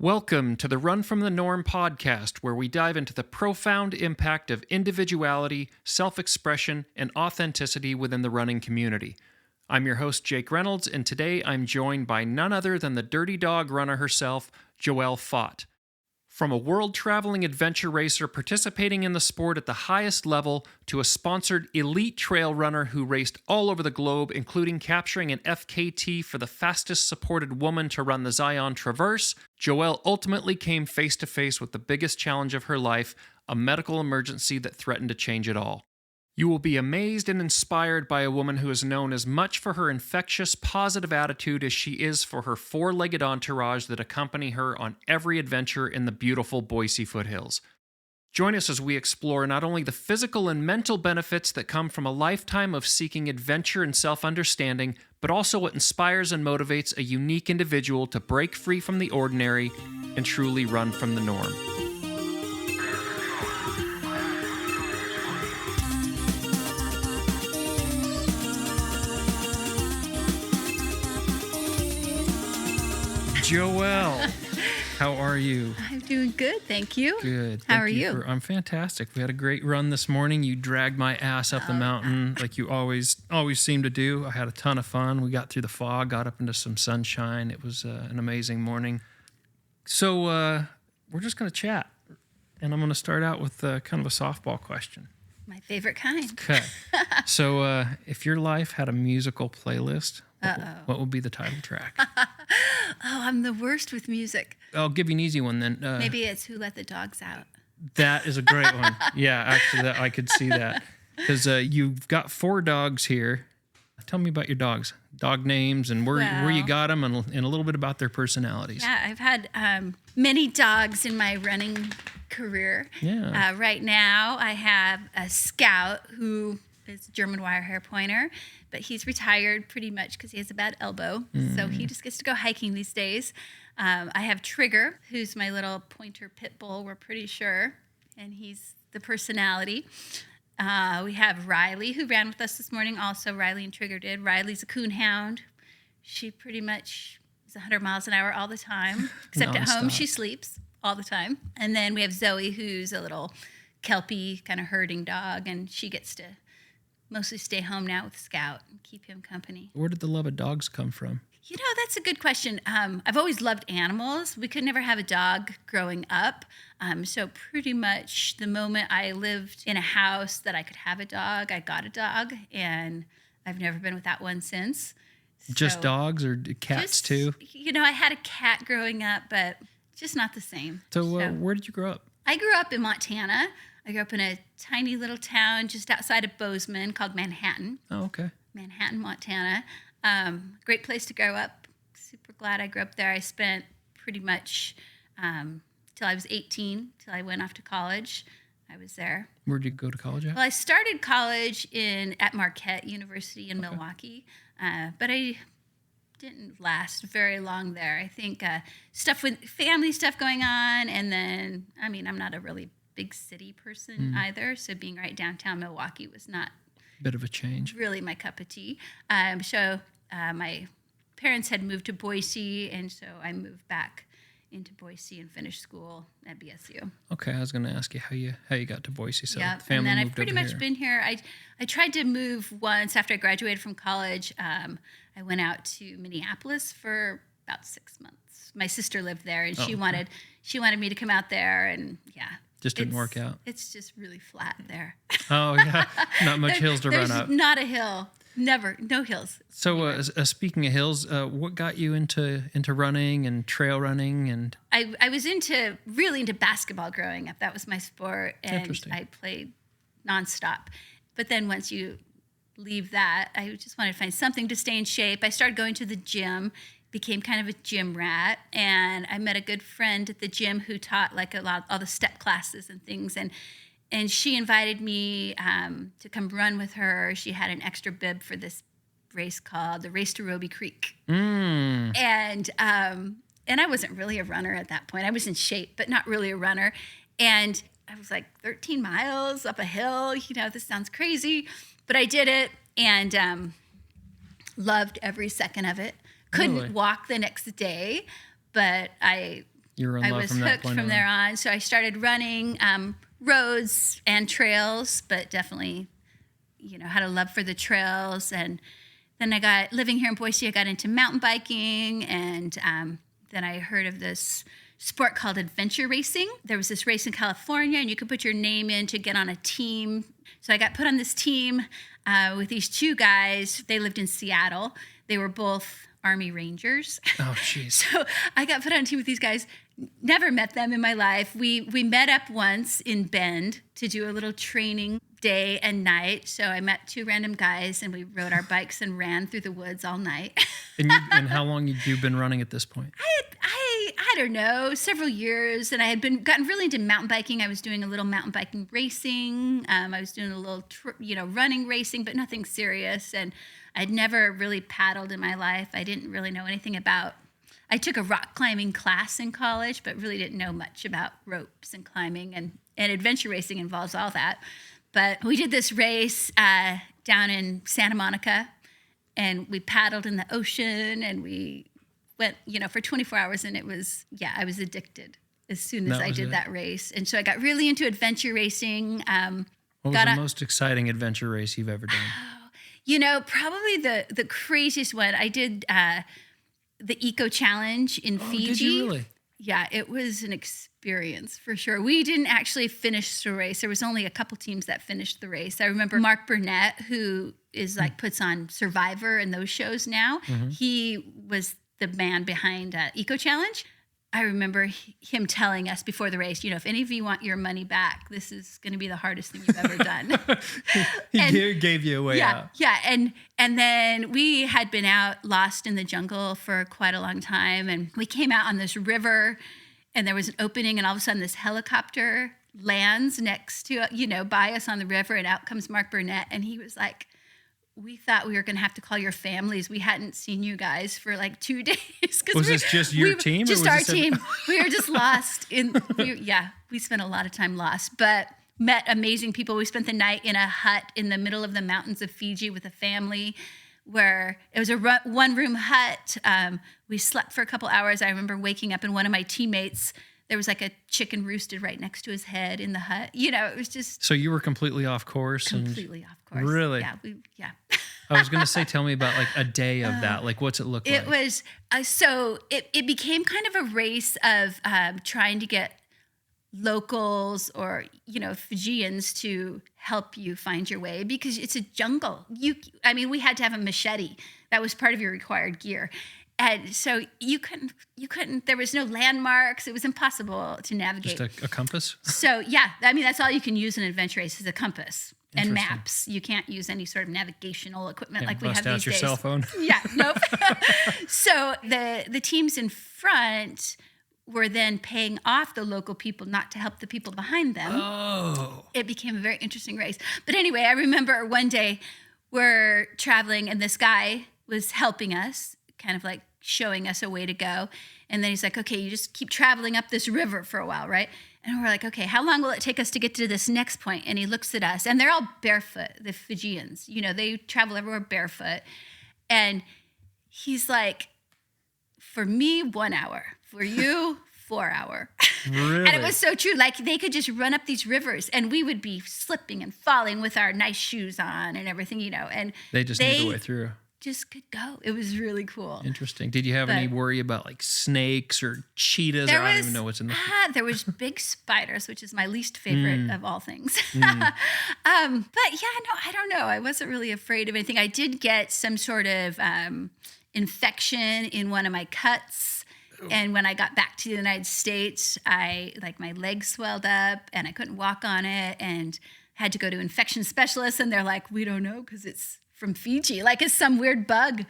Welcome to the Run from the Norm podcast, where we dive into the profound impact of individuality, self-expression, and authenticity within the running community. I'm your host, Jake Reynolds, and today I'm joined by none other than the dirty dog runner herself, Joelle Faught. From a world-traveling adventure racer participating in the sport at the highest level to a sponsored elite trail runner who raced all over the globe, including capturing an FKT for the fastest supported woman to run the Zion Traverse, Joelle ultimately came face-to-face with the biggest challenge of her life, a medical emergency that threatened to change it all. You will be amazed and inspired by a woman who is known as much for her infectious, positive attitude as she is for her four-legged entourage that accompany her on every adventure in the beautiful Boise foothills. Join us as we explore not only the physical and mental benefits that come from a lifetime of seeking adventure and self-understanding, but also what inspires and motivates a unique individual to break free from the ordinary and truly run from the norm. Joelle, how are you? I'm doing good, thank you. Good. How are you? I'm fantastic. We had a great run this morning. You dragged my ass up the mountain like you always seem to do. I had a ton of fun. We got through the fog, got up into some sunshine. It was an amazing morning. So we're just going to chat, and I'm going to start out with kind of a softball question. My favorite kind. Okay. So if your life had a musical playlist, what would be the title track? I'm the worst with music. I'll give you an easy one then. Maybe it's Who Let the Dogs Out. That is a great one. Yeah, actually, I could see that. Because you've got 4 dogs here. Tell me about your dogs, dog names, and where you got them, and a little bit about their personalities. Yeah, I've had many dogs in my running career. Yeah. Right now, I have a Scout who is a German wire hair pointer, but he's retired pretty much because he has a bad elbow. So he just gets to go hiking these days. I have Trigger, who's my little pointer pit bull, we're pretty sure, and he's the personality. We have Riley, who ran with us this morning. Also, Riley and Trigger did. Riley's a coonhound. She pretty much is 100 miles an hour all the time, except at home she sleeps all the time. And then we have Zoe, who's a little Kelpie kind of herding dog, and she gets to mostly stay home now with Scout and keep him company. Where did the love of dogs come from? You know, that's a good question. I've always loved animals. We could never have a dog growing up. So pretty much the moment I lived in a house that I could have a dog, I got a dog, and I've never been without one since. Just dogs or cats too? You know, I had a cat growing up, but just not the same. So where did you grow up? I grew up in Montana. I grew up in a tiny little town just outside of Bozeman called Manhattan. Oh, okay. Manhattan, Montana. Great place to grow up. Super glad I grew up there. I spent pretty much till I was 18, till I went off to college. I was there. Where'd you go to college at? Well, I started college at Marquette University in Milwaukee, but I didn't last very long there. I think stuff with family stuff going on, and then, I mean, I'm not a really big city person either, so being right downtown Milwaukee was not bit of a change. Really my cup of tea. So my parents had moved to Boise, and so I moved back into Boise and finished school at BSU. Okay, I was going to ask you how you got to Boise. So yeah, family and then moved I've pretty over much here. been here. I tried to move once after I graduated from college. I went out to Minneapolis for about 6 months. My sister lived there, and she wanted me to come out there, and yeah. Just didn't work out. It's just really flat there. Oh, yeah. Not much hills to run up. There's not a hill. Never. No hills. So speaking of hills, what got you into running and trail running? And I was really into basketball growing up. That was my sport. And I played nonstop. But then once you leave that, I just wanted to find something to stay in shape. I started going to the gym, became kind of a gym rat, and I met a good friend at the gym who taught like all the step classes and things, and she invited me to come run with her. She had an extra bib for this race called the Race to Roby Creek, and I wasn't really a runner at that point. I was in shape, but not really a runner, and I was like 13 miles up a hill. You know, this sounds crazy, but I did it, and loved every second of it. Couldn't walk the next day, but I You were in I love was from that hooked point from on. there on. So I started running roads and trails, but definitely, had a love for the trails. And then living here in Boise, I got into mountain biking, and then I heard of this sport called adventure racing. There was this race in California, and you could put your name in to get on a team. So I got put on this team with these two guys. They lived in Seattle. They were both Army Rangers. Oh, jeez. So I got put on a team with these guys. Never met them in my life. We met up once in Bend to do a little training day and night. So I met two random guys, and we rode our bikes and ran through the woods all night. And how long had you been running at this point? I don't know, several years, and I had gotten really into mountain biking. I was doing a little mountain biking racing. I was doing a little, running racing, but nothing serious. And I'd never really paddled in my life. I didn't really know anything about. I took a rock climbing class in college, but really didn't know much about ropes and climbing, and adventure racing involves all that. But we did this race down in Santa Monica, and we paddled in the ocean, and we went, for 24 hours, and I was addicted as soon as I did that race. And so I got really into adventure racing. What was the most exciting adventure race you've ever done? Probably the craziest one. I did the Eco Challenge in Fiji. Did you really? Yeah, it was an experience for sure. We didn't actually finish the race. There was only a couple teams that finished the race. I remember Mark Burnett, who is puts on Survivor and those shows now. Mm-hmm. He was the man behind Eco Challenge. I remember him telling us before the race, if any of you want your money back, this is going to be the hardest thing you've ever done. He gave you a way out. Yeah, and then we had been out lost in the jungle for quite a long time, and we came out on this river, and there was an opening, and all of a sudden this helicopter lands next to, by us on the river, and out comes Mark Burnett, and he was like, we thought we were going to have to call your families. We hadn't seen you guys for 2 days. Was this just your team? Just our team. We were just lost. We spent a lot of time lost, but met amazing people. We spent the night in a hut in the middle of the mountains of Fiji with a family where it was a one-room hut. We slept for a couple hours. I remember waking up and one of my teammates, there was a chicken roosted right next to his head in the hut. It was just... So you were completely off course? Completely off course. Really? Yeah. I was going to say, tell me about a day of that. What's it look like? It was, it became kind of a race of trying to get locals or, Fijians to help you find your way, because it's a jungle. We had to have a machete. That was part of your required gear. And so you couldn't, there was no landmarks. It was impossible to navigate. Just a compass? So, yeah, that's all you can use in an adventure race is a compass and maps. You can't use any sort of navigational equipment like we have these days. Bust out your cell phone. Yeah, nope. So the teams in front were then paying off the local people not to help the people behind them. Oh. It became a very interesting race. But anyway, I remember one day we're traveling and this guy was helping us, kind of showing us a way to go. And then he's like, okay, you just keep traveling up this river for a while, right? And we're like, okay, how long will it take us to get to this next point? And he looks at us, and they're all barefoot, the Fijians. They travel everywhere barefoot. And he's like, for me, 1 hour. For you, 4 hour. Really? And it was so true. They could just run up these rivers, and we would be slipping and falling with our nice shoes on and everything, And they just knew the way through. Just could go. It was really cool. Interesting. Did you have any worry about snakes or cheetahs? I don't even know what's in the... There was big spiders, which is my least favorite of all things. But yeah, no, I don't know. I wasn't really afraid of anything. I did get some sort of infection in one of my cuts. And when I got back to the United States, my legs swelled up and I couldn't walk on it and had to go to infection specialists. And they're like, we don't know because it's from Fiji, it's some weird bug.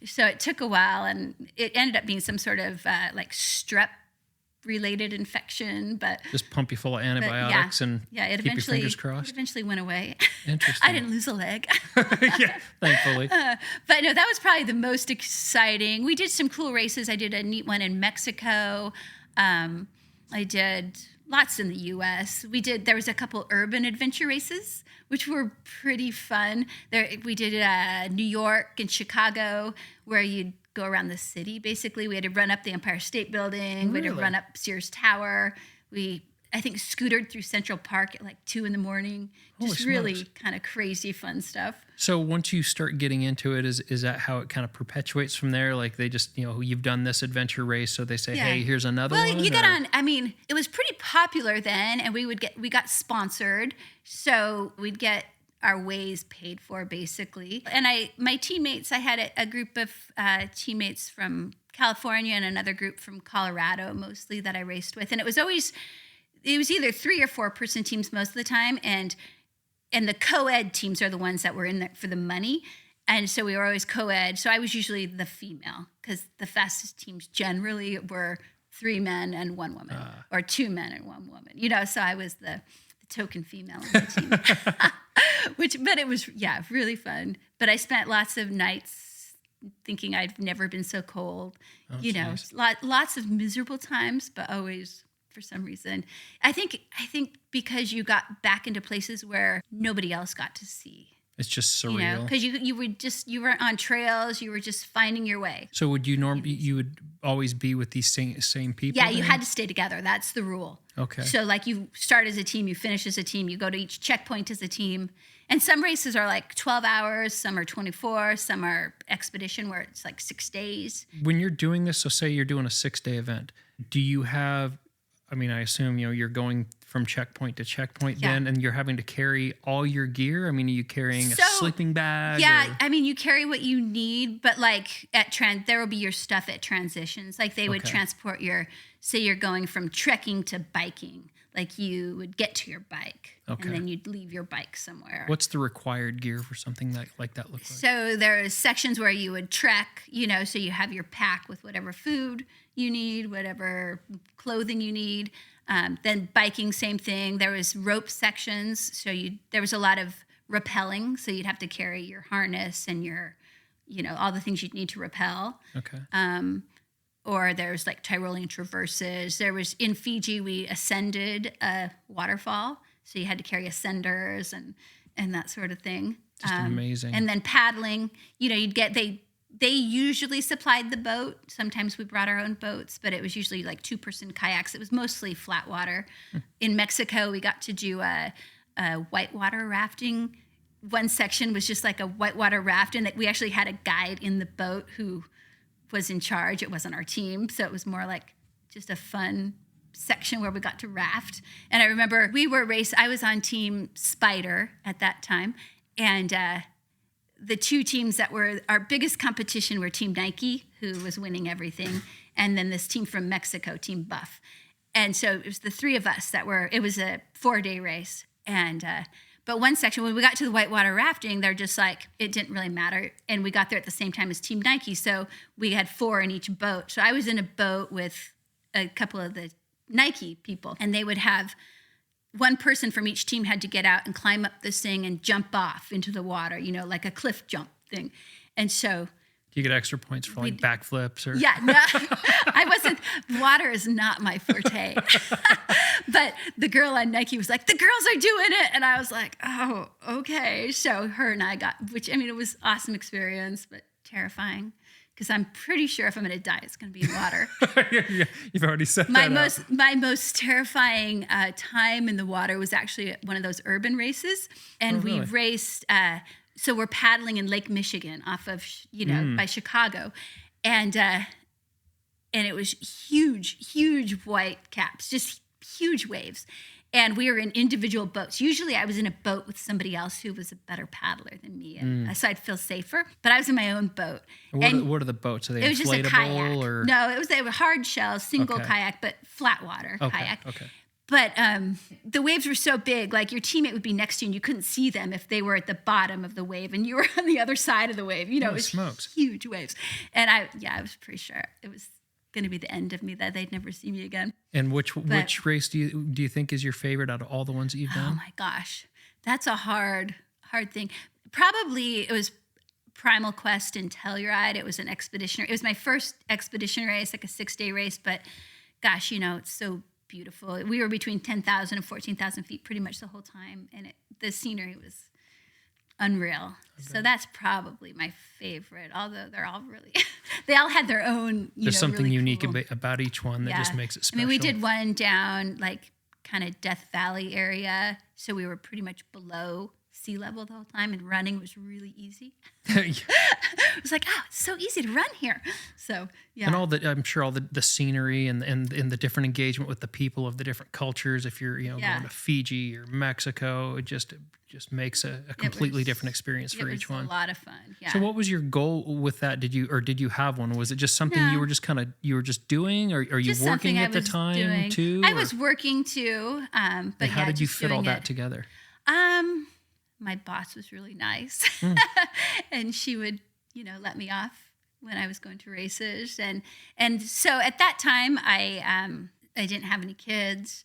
So it took a while, and it ended up being some sort of strep-related infection. But just pump you full of antibiotics it keep your fingers crossed. It eventually went away. Interesting. I didn't lose a leg. Yeah, thankfully. But no, that was probably the most exciting. We did some cool races. I did a neat one in Mexico. I did lots in the U.S. There was a couple urban adventure races, which were pretty fun. We did New York and Chicago, where you'd go around the city. Basically, we had to run up the Empire State Building. Really? We had to run up Sears Tower. I think, scootered through Central Park at like 2 a.m. Just really kind of crazy fun stuff. So once you start getting into it, is that how it kind of perpetuates from there? Like they just, you've done this adventure race, so they say, hey, here's another one? Well, you get on, it was pretty popular then, and we got sponsored. So we'd get our ways paid for, basically. And my teammates, I had a group of teammates from California and another group from Colorado, mostly, that I raced with. And it was either 3 or 4 person teams most of the time, and the co-ed teams are the ones that were in there for the money, and so we were always co-ed. So I was usually the female, because the fastest teams generally were 3 men and 1 woman, or 2 men and 1 woman. So I was the token female on the team, but it was really fun. But I spent lots of nights thinking I'd never been so cold. Nice. Lots of miserable times, but always. For some reason, I think because you got back into places where nobody else got to see. It's just surreal. Because you weren't on trails. You were just finding your way. So would you would always be with these same people? Yeah, you had to stay together. That's the rule. Okay. So like you start as a team, you finish as a team, you go to each checkpoint as a team. And some races are like 12 hours, some are 24, some are expedition where it's like 6 days. When you're doing this, so say you're doing a 6-day event, do you have, I assume, you're going from checkpoint to checkpoint then, and you're having to carry all your gear? Are you carrying a sleeping bag? Yeah, you carry what you need, but like there will be your stuff at transitions. Like they would transport say you're going from trekking to biking. Like you would get to your bike, and then you'd leave your bike somewhere. What's the required gear for something like that look like? So there's sections where you would trek, so you have your pack with whatever food you need, whatever clothing you need. Then biking, same thing. There was rope sections, so there was a lot of rappelling, so you'd have to carry your harness and your, all the things you'd need to rappel. Okay. Or there's like Tyrolean traverses. There was, in Fiji, we ascended a waterfall, so you had to carry ascenders and that sort of thing. Just amazing. And then paddling, they usually supplied the boat. Sometimes we brought our own boats, but it was usually like 2-person kayaks. It was mostly flat water. In Mexico, we got to do a whitewater rafting. One section was just like a whitewater raft, and that we actually had a guide in the boat who was in charge. It wasn't our team, so it was more like just a fun section where we got to raft. And I remember I was on Team Spider at that time, and the 2 teams that were our biggest competition were Team Nike, who was winning everything, and then this team from Mexico, Team Buff. And so it was the 3 of us it was a 4-day race. And but one section, when we got to the whitewater rafting, they're just like, it didn't really matter. And we got there at the same time as Team Nike, so we had 4 in each boat. So I was in a boat with a couple of the Nike people, and they would have one person from each team had to get out and climb up this thing and jump off into the water, like a cliff jump thing. And so do you get extra points for like backflips or? Yeah, no, water is not my forte. But the girl on Nike was like, the girls are doing it. And I was like, oh, okay. So her and I it was awesome experience, but terrifying. Because I'm pretty sure if I'm going to die, it's going to be in water. Yeah, you've already said my most terrifying time in the water was actually at one of those urban races. And we raced... so we're paddling in Lake Michigan off of, by Chicago. And it was huge white caps, just huge waves. And we were in individual boats. Usually I was in a boat with somebody else who was a better paddler than me. And so I'd feel safer. But I was in my own boat. What are the boats? Are they inflatable? It was just a kayak. Or? No, they were hard shell, single kayak, but flat water kayak. Okay. But the waves were so big, like your teammate would be next to you and you couldn't see them if they were at the bottom of the wave and you were on the other side of the wave. It was smokes. Huge waves. And I was pretty sure it was going to be the end of me, that they'd never see me again. And which race do you think is your favorite out of all the ones that you've done? Oh my gosh, that's a hard thing. Probably it was Primal Quest in Telluride. It was an expedition. It was my first expedition race, like a 6-day race. But gosh, it's so beautiful. We were between 10,000 and 14,000 feet pretty much the whole time, and the scenery was unreal. So that's probably my favorite, although they're all really, they all had their own, There's something really unique cool. about each one that just makes it special. I mean, we did one down like kind of Death Valley area. So we were pretty much below sea level the whole time, and running was really easy. It was like, oh, it's so easy to run here. So yeah, and I'm sure all the scenery and the different engagement with the people of the different cultures. If you're going to Fiji or Mexico, it just makes a completely different experience for each one. It was a lot of fun. Yeah. So what was your goal with that? Did you have one? Was it just something you were just doing, or are you working at the time too? I was working too. But how did you fit all that together? My boss was really nice, and she would, let me off when I was going to races, and so at that time I didn't have any kids,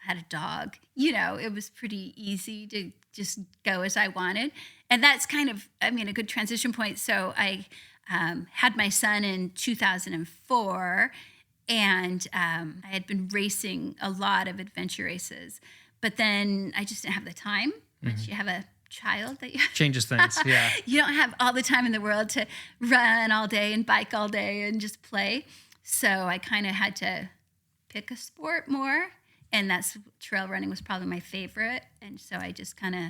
I had a dog. It was pretty easy to just go as I wanted, and that's kind of, a good transition point. So I had my son in 2004, and I had been racing a lot of adventure races, but then I just didn't have the time. Once you have a child, that changes things. Yeah, you don't have all the time in the world to run all day and bike all day and just play. So I kind of had to pick a sport more, and that's trail running was probably my favorite. And so I just kind of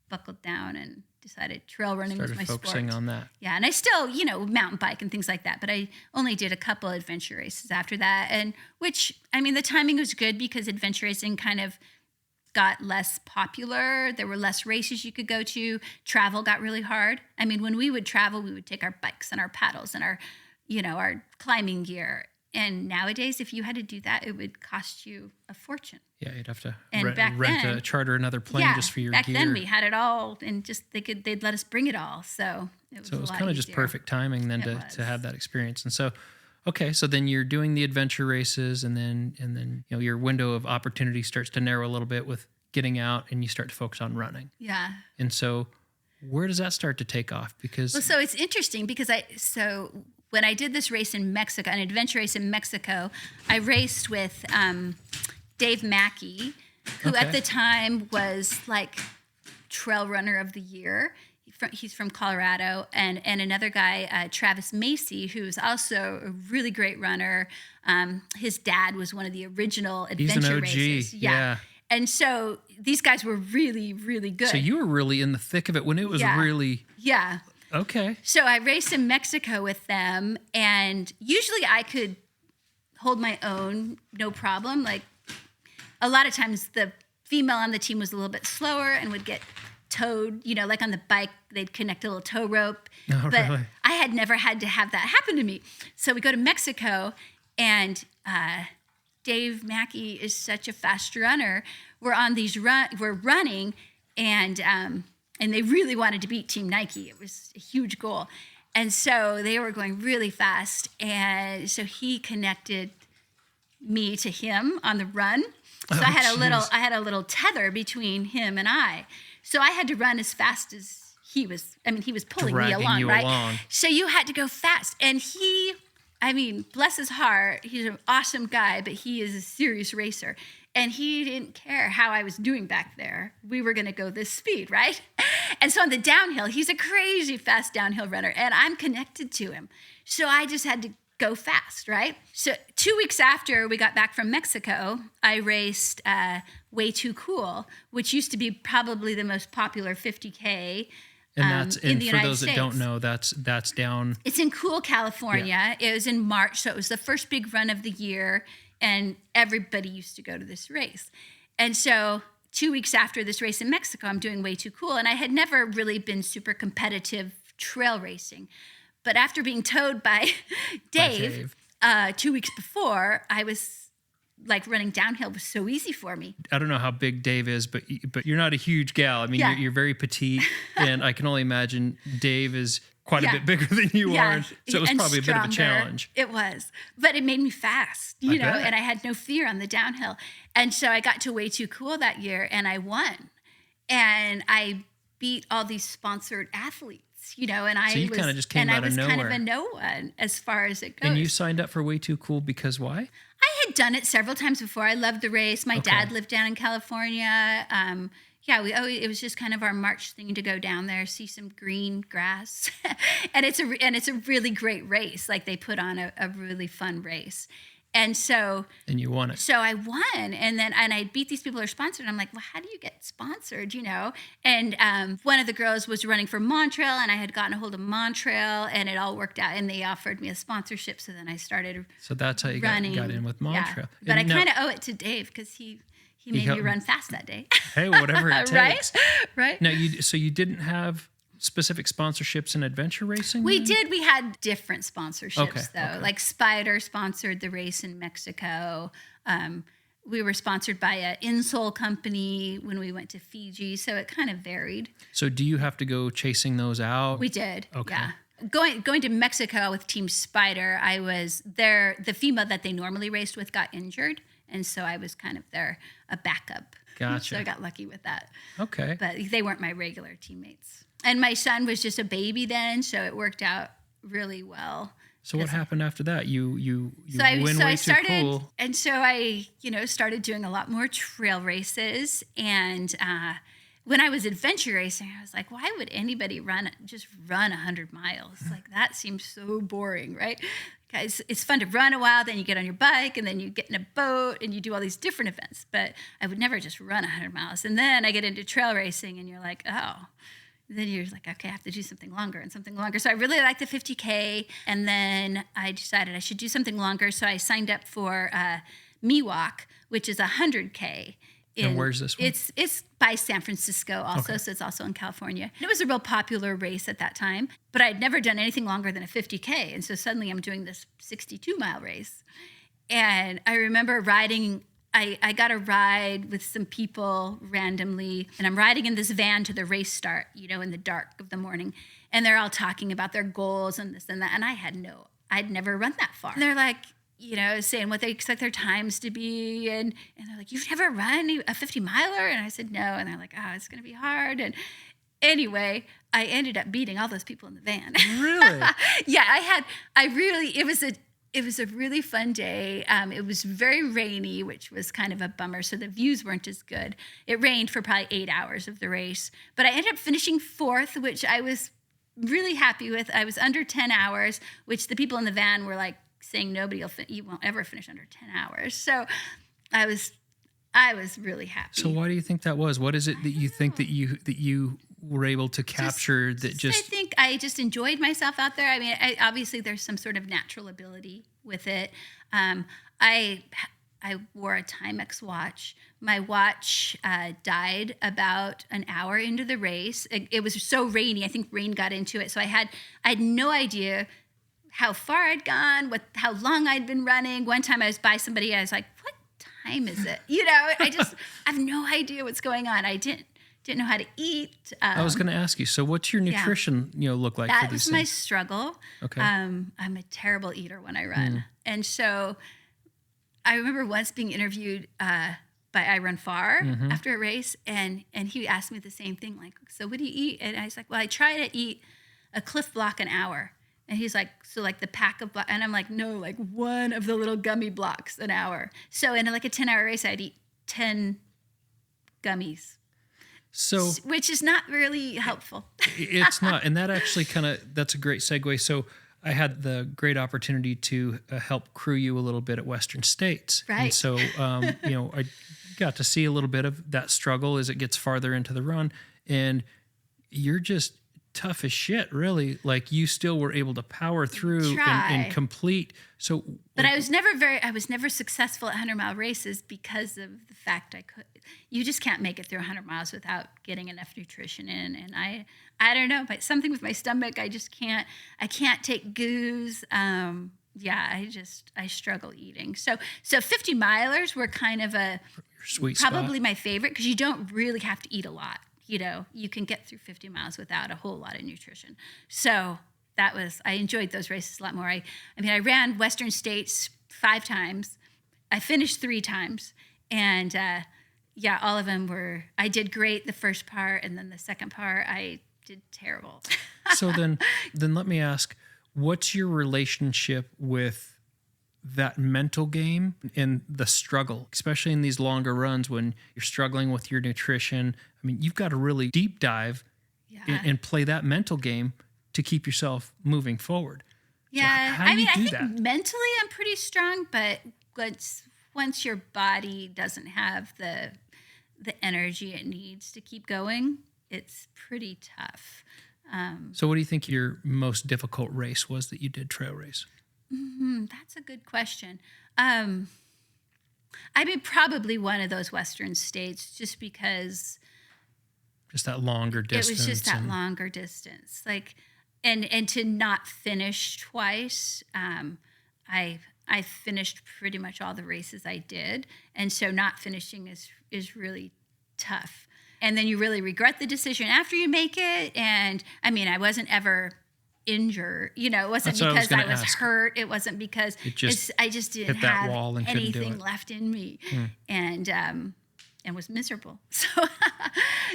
buckled down and decided trail running was my sport. Started focusing on that. Yeah, and I still, mountain bike and things like that, but I only did a couple adventure races after that, and which, the timing was good because adventure racing kind of got less popular. There were less races you could go to. Travel got really hard. When we would travel, we would take our bikes and our paddles and our, our climbing gear. And nowadays, if you had to do that, it would cost you a fortune. Yeah, you'd have to charter another plane just for your gear. Back then we had it all, and just they'd let us bring it all. So it was kind of just perfect timing then to have that experience. And so, okay, so then you're doing the adventure races, and then your window of opportunity starts to narrow a little bit with getting out, and you start to focus on running. Yeah. And so, where does that start to take off? So it's interesting because when I did this race in Mexico, an adventure race in Mexico, I raced with Dave Mackey, who at the time was like Trail Runner of the Year. He's from Colorado, and another guy, Travis Macy, who's also a really great runner. His dad was one of the original adventure races. Yeah. And so these guys were really, really good. So you were really in the thick of it when it was really... Yeah. Okay. So I raced in Mexico with them, and usually I could hold my own, no problem. Like, a lot of times the female on the team was a little bit slower and would get towed, like on the bike, they'd connect a little tow rope. Oh, but really? I had never had to have that happen to me. So we go to Mexico, and Dave Mackey is such a fast runner. We're running, and they really wanted to beat Team Nike. It was a huge goal. And so they were going really fast. And so he connected me to him on the run. So I had a little tether between him and I. So I had to run as fast as he was. He was pulling me along, right? So you had to go fast. And he, bless his heart, he's an awesome guy, but he is a serious racer. And he didn't care how I was doing back there. We were going to go this speed, right? And so on the downhill, he's a crazy fast downhill runner, and I'm connected to him. So I just had to go fast, right? So 2 weeks after we got back from Mexico, I raced Way Too Cool, which used to be probably the most popular 50K in the United States. And for those that don't know, that's down... It's in Cool, California. Yeah. It was in March, so it was the first big run of the year, and everybody used to go to this race. And so 2 weeks after this race in Mexico, I'm doing Way Too Cool, and I had never really been super competitive trail racing. But after being towed by Dave 2 weeks before, I was like running downhill was so easy for me. I don't know how big Dave is, but you're not a huge gal. You're very petite, and I can only imagine Dave is quite a bit bigger than you are. So it was probably a bit of a challenge. It was, but it made me fast, and I had no fear on the downhill. And so I got to Way Too Cool that year, and I won, and I beat all these sponsored athletes. And so you kind of just came out of nowhere. And I was kind of a no one as far as it goes. And you signed up for Way Too Cool because why? I had done it several times before. I loved the race. My dad lived down in California. It was just kind of our March thing to go down there, see some green grass, and it's a really great race. Like they put on a really fun race, and you won it. So I won, and I beat these people who are sponsored. And I'm like, well, how do you get sponsored? And one of the girls was running for Montreal, and I had gotten a hold of Montreal, and it all worked out, and they offered me a sponsorship. So then I started. So that's how you got in with Montreal. Yeah. But I kind of owe it to Dave because he made me run fast that day. Hey, whatever it takes. Right. Now, you didn't have specific sponsorships in adventure racing? We did. We had different sponsorships, though. Okay. Like Spider sponsored the race in Mexico. We were sponsored by an insole company when we went to Fiji, so it kind of varied. So do you have to go chasing those out? We did, okay. Yeah. Going to Mexico with Team Spider, I was there. The female that they normally raced with got injured, and so I was kind of a backup. Gotcha. So I got lucky with that. Okay. But they weren't my regular teammates. And my son was just a baby then, so it worked out really well. So what happened after that? You win way too cool. And so I, started doing a lot more trail races. And when I was adventure racing, I was like, why would anybody run 100 miles? Like that seems so boring, right? Guys, it's fun to run a while, then you get on your bike, and then you get in a boat, and you do all these different events. But I would never just run 100 miles. And then I get into trail racing, and you're like, oh. Then you're like, okay, I have to do something longer and something longer. So I really liked the 50K, and then I decided I should do something longer. So I signed up for Miwok, which is 100K. And where's this one? It's by San Francisco also, so it's also in California. It was a real popular race at that time, but I'd never done anything longer than a 50K. And so suddenly I'm doing this 62-mile race. And I remember riding, I got a ride with some people randomly, and I'm riding in this van to the race start, in the dark of the morning. And they're all talking about their goals and this and that. And I'd never run that far. And they're like, saying what they expect their times to be. And they're like, you've never run a 50-miler? And I said, no. And they're like, oh, it's going to be hard. And anyway, I ended up beating all those people in the van. Really? Yeah, it was a really fun day. It was very rainy, which was kind of a bummer. So the views weren't as good. It rained for probably 8 hours of the race. But I ended up finishing 4th, which I was really happy with. I was under 10 hours, which the people in the van were like, saying you won't ever finish under 10 hours. So I was really happy. So why do you think that was? What is it that you think that you were able to capture I think I just enjoyed myself out there. I mean, obviously there's some sort of natural ability with it. I wore a Timex watch. My watch died about an hour into the race. It was so rainy. I think rain got into it. So I had no idea how far I'd gone, how long I'd been running. One time I was by somebody, I was like, what time is it? I have no idea what's going on. I didn't know how to eat. I was going to ask you, so what's your nutrition look like for these things? That was my struggle. Okay. I'm a terrible eater when I run. And so I remember once being interviewed by I Run Far after a race, and he asked me the same thing, like, so what do you eat? And I was like, well, I try to eat a Cliff Block an hour. And he's like, so like the pack of, and I'm like, no, like one of the little gummy blocks an hour. So in like a 10-hour race, I'd eat 10 gummies. So, which is not really helpful. It's not. And that actually that's a great segue. So I had the great opportunity to help crew you a little bit at Western States. Right. And so, I got to see a little bit of that struggle as it gets farther into the run. And you're just tough as shit, really. Like you still were able to power through and complete. So, but I was never successful at 100-mile races because of the fact you just can't make it through 100 miles without getting enough nutrition in. And I don't know, but something with my stomach, I can't take goos. I struggle eating. So 50 milers were kind of sweet probably spot. My favorite because you don't really have to eat a lot. You can get through 50 miles without a whole lot of nutrition. So I enjoyed those races a lot more. I ran Western States 5 times. I finished 3 times. And all of them I did great the first part. And then the second part, I did terrible. So then let me ask, what's your relationship with that mental game and the struggle, especially in these longer runs when you're struggling with your nutrition. I mean, you've got to really deep dive and play that mental game to keep yourself moving forward. Yeah. So how do you do I think that? mentally I'm pretty strong, but once your body doesn't have the energy it needs to keep going, it's pretty tough. So what do you think your most difficult race was that you did trail race? That's a good question. I mean, probably one of those Western states, just because just that longer distance. It was just that longer distance, like, and to not finish twice. I finished pretty much all the races I did, and so not finishing is really tough. And then you really regret the decision after you make it. And I mean, I wasn't ever injured. You know, it wasn't because I was hurt. It wasn't because I just didn't have anything left in me, and was miserable. So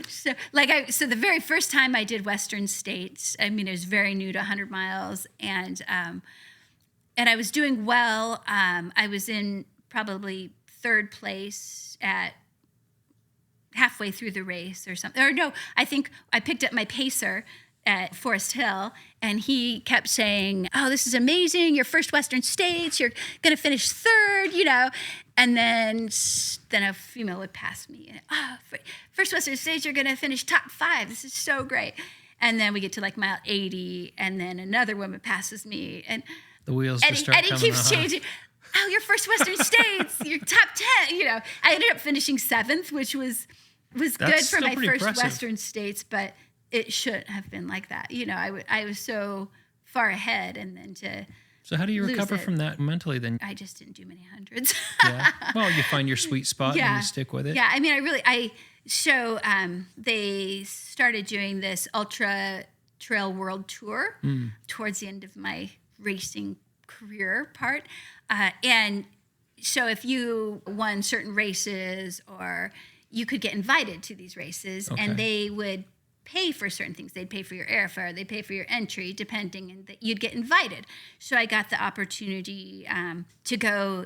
the very first time I did Western States, I mean, it was very new to 100 miles, and I was doing well. I was in probably third place at halfway through the race or something. Or no, I think I picked up my pacer at Forest Hill, and he kept saying, "Oh, this is amazing! Your first Western States. You're going to finish third, you know." And then a female would pass me, and first Western States, you're going to finish top 5. This is so great. And then we get to like mile 80, and then another woman passes me, and the wheels just start coming. And he keeps changing. Oh, your first Western States, your top 10. You know, I ended up finishing 7th, which was good for my first impressive. Western States, but it shouldn't have been like that. You know, I was so far ahead, and then to So how do you recover from that mentally then? I just didn't do many hundreds. Yeah. Well, you find your sweet spot and you stick with it. Yeah. I mean, they started doing this Ultra Trail World Tour towards the end of my racing career part. And so if you won certain races, or you could get invited to these races, and they would pay for certain things. They'd pay for your airfare, they'd pay for your entry, depending, and that you'd get invited. So I got the opportunity to go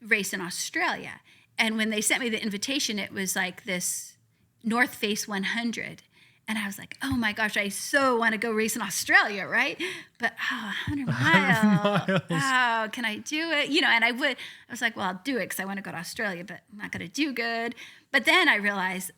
race in Australia. And when they sent me the invitation, it was like this North Face 100. And I was like, oh my gosh, I so want to go race in Australia, right? But 100 miles. Oh, can I do it? You know, and I was like, well, I'll do it because I want to go to Australia, but I'm not going to do good. But then I realized,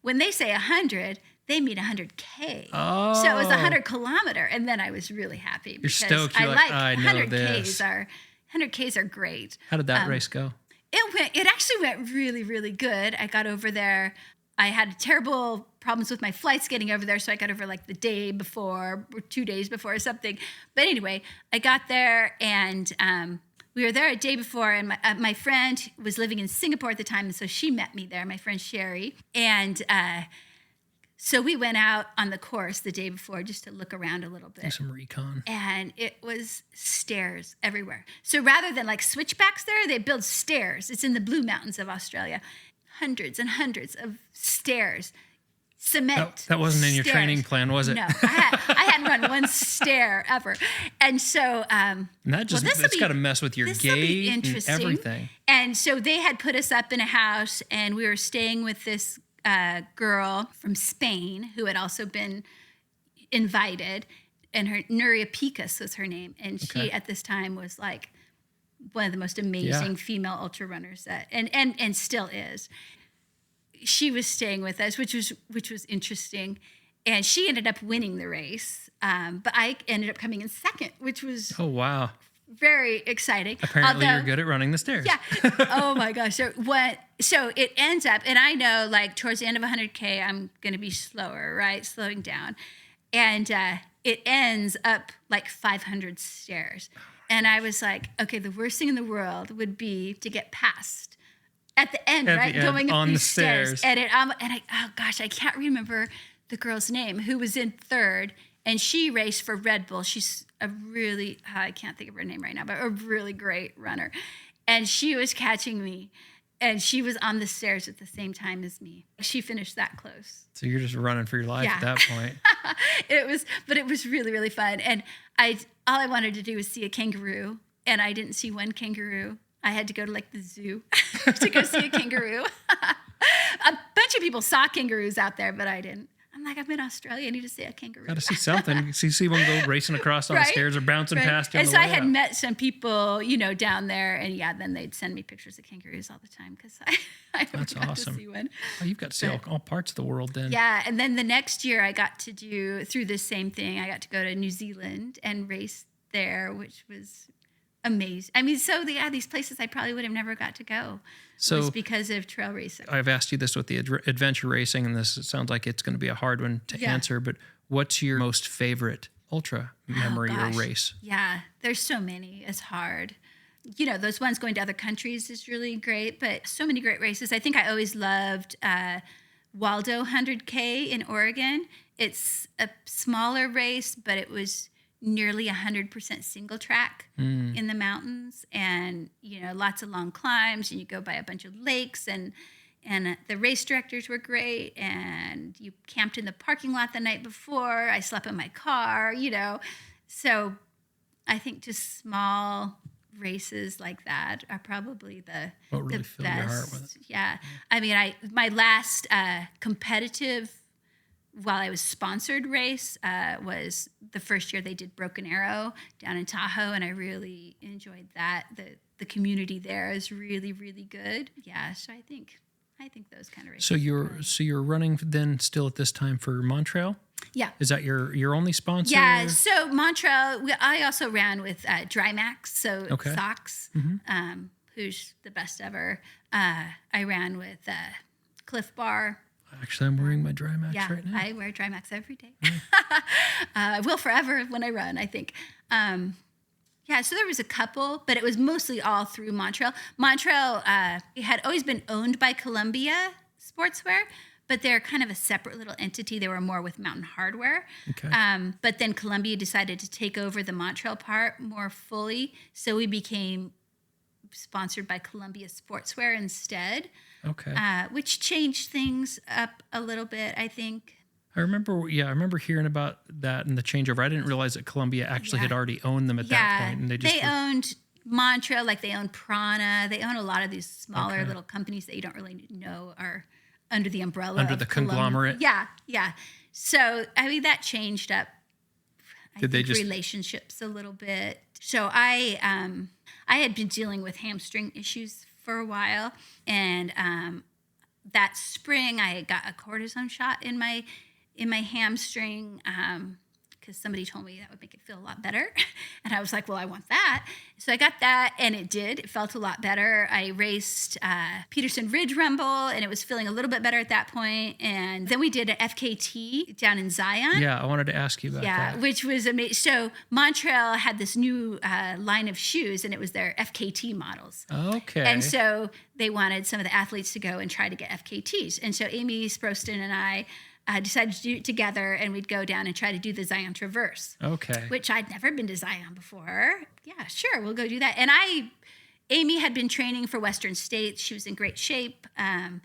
when they say 100, they mean 100K. Oh. So it was 100 kilometer. And then I was really happy because You're stoked. You're I know 100Ks are great. How did that race go? It actually went really, really good. I got over there. I had terrible problems with my flights getting over there, so I got over like the day before or 2 days before or something. But anyway, I got there, and we were there a day before, and my friend was living in Singapore at the time, and so she met me there, my friend Sherry. And so we went out on the course the day before just to look around a little bit. Do some recon. And it was stairs everywhere. So rather than like switchbacks there, they build stairs. It's in the Blue Mountains of Australia. Hundreds and hundreds of stairs. Cement. That wasn't in your stairs. Training plan, was it? No, I hadn't run one stair ever. And so that's got to mess with your gait and everything. And so they had put us up in a house, and we were staying with this girl from Spain who had also been invited, and her Nuria Picas was her name, and she at this time was like one of the most amazing female ultra runners and still is. She was staying with us, which was interesting, and she ended up winning the race. But I ended up coming in second, which was very exciting. Apparently, you're good at running the stairs. Yeah. Oh my gosh. So it ends up, and I know like towards the end of 100K, I'm going to be slower, right? Slowing down, and it ends up like 500 stairs. And I was like, okay, the worst thing in the world would be to get past at the end, right? Going up these stairs. And I can't remember the girl's name who was in third, and she raced for Red Bull. She's a really, I can't think of her name right now, but a really great runner. And she was catching me, and she was on the stairs at the same time as me. She finished that close. So you're just running for your life at that point. It was really, really fun. And all I wanted to do was see a kangaroo and I didn't see one kangaroo. I had to go to like the zoo to go see a kangaroo. A bunch of people saw kangaroos out there, but I didn't. I'm like, I'm in Australia. I need to see a kangaroo. Got to see something. You see one go racing across on the stairs or bouncing past you. And so I had met some people, down there, and then they'd send me pictures of kangaroos all the time because I That's got awesome. to see one. Oh, you've got to see all parts of the world then. Yeah, and then the next year I got to do, through this same thing, I got to go to New Zealand and race there, which was amazing. I mean, these places I probably would have never got to go. So it was because of trail racing. I've asked you this with the adventure racing, and this sounds like it's going to be a hard one to answer, but what's your most favorite ultra memory or race? Yeah, there's so many. It's hard. Those ones going to other countries is really great, but so many great races. I think I always loved Waldo 100K in Oregon. It's a smaller race, but it was nearly 100% single track in the mountains, and lots of long climbs, and you go by a bunch of lakes, and the race directors were great, and you camped in the parking lot the night before. I slept in my car, so I think just small races like that are probably the really filled your heart with it. Yeah. I mean, my last competitive, while I was sponsored race, was the first year they did Broken Arrow down in Tahoe, and I really enjoyed that. The community there is really, really good. Yeah, so I think those kind of races. So you're running then still at this time for Montreal? Yeah. Is that your only sponsor? Yeah. So Montreal, I also ran with Drymax, so Socks, who's the best ever. I ran with Cliff Bar. Actually, I'm wearing my Drymax right now. I wear Drymax every day. I will forever when I run, I think. So there was a couple, but it was mostly all through Montreal. Montreal had always been owned by Columbia Sportswear, but they're kind of a separate little entity. They were more with Mountain Hardwear. Okay. But then Columbia decided to take over the Montreal part more fully, so we became sponsored by Columbia Sportswear instead. Okay. Which changed things up a little bit, I think. I remember hearing about that and the changeover. I didn't realize that Columbia actually had already owned them at that point. And they owned Montreal, like they own Prana. They own a lot of these smaller little companies that you don't really know are under the umbrella under the conglomerate. Yeah. So, I mean, that changed up relationships a little bit. So I had been dealing with hamstring issues for a while, and that spring I got a cortisone shot in my hamstring because somebody told me that would make it feel a lot better. And I was like, well, I want that. So I got that, and it did. It felt a lot better. I raced Peterson Ridge Rumble, and it was feeling a little bit better at that point. And then we did an FKT down in Zion. Yeah, I wanted to ask you about that. Yeah, which was amazing. So Montreal had this new line of shoes, and it was their FKT models. Okay. And so they wanted some of the athletes to go and try to get FKTs. And so Amy Sproston and I decided to do it together, and we'd go down and try to do the Zion Traverse. Okay. Which I'd never been to Zion before. Yeah, sure, we'll go do that. And Amy had been training for Western States. She was in great shape. And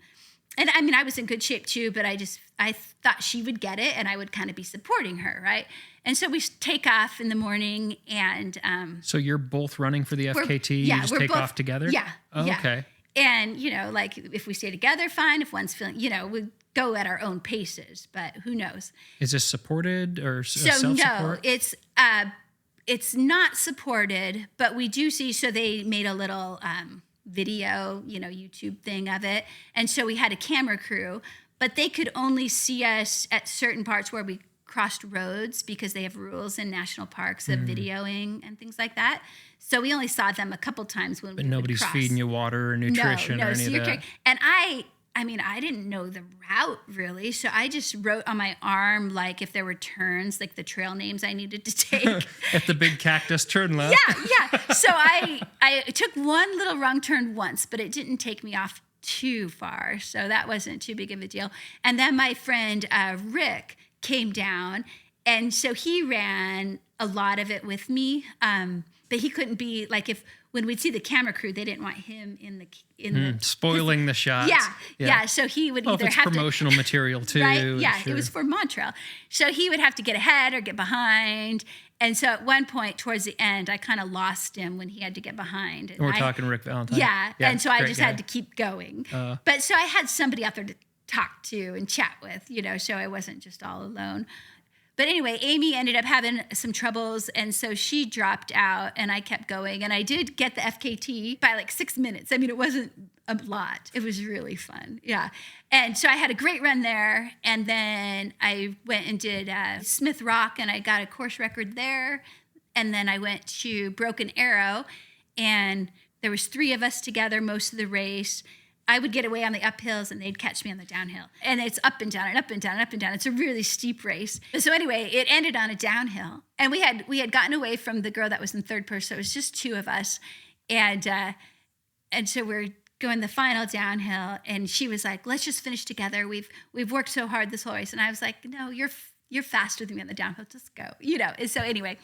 I mean, I was in good shape too, but I thought she would get it, and I would kind of be supporting her, right? And so we take off in the morning, and so you're both running for the FKT? You just take off together? Yeah. Oh, okay. And, like if we stay together, fine. If one's feeling, we go at our own paces, but who knows? Is this supported or self-support? No, it's not supported, but we do see, so they made a little video, YouTube thing of it. And so we had a camera crew, but they could only see us at certain parts where we crossed roads because they have rules in national parks of videoing and things like that. So we only saw them a couple times when we would cross. But nobody's feeding you water or nutrition or any of that. And I mean, I didn't know the route really, so I just wrote on my arm, like if there were turns, like the trail names I needed to take. At the big cactus, turn left. Yeah. So I took one little wrong turn once, but it didn't take me off too far, so that wasn't too big of a deal. And then my friend Rick came down, and so he ran a lot of it with me, but he couldn't be, like if when we'd see the camera crew, they didn't want him in the spoiling the shots. Yeah. So he would either if it's have promotional material too. Right? Yeah, sure. It was for Montreal. So he would have to get ahead or get behind. And so at one point towards the end, I kind of lost him when he had to get behind. And we're talking Rick Valentine. Yeah. And so I just had to keep going. But so I had somebody out there to talk to and chat with, so I wasn't just all alone. But anyway, Amy ended up having some troubles, and so she dropped out, and I kept going. And I did get the FKT by like 6 minutes. I mean, it wasn't a lot. It was really fun. Yeah. And so I had a great run there, and then I went and did Smith Rock, and I got a course record there. And then I went to Broken Arrow, and there was 3 of us together most of the race. I would get away on the uphills and they'd catch me on the downhill. And it's up and down and up and down and up and down. It's a really steep race. So anyway, it ended on a downhill. And we had gotten away from the girl that was in third person. So it was just 2 of us. And so we're going the final downhill. And she was like, let's just finish together. We've worked so hard this whole race. And I was like, no, you're faster than me on the downhill. Just go. And so anyway,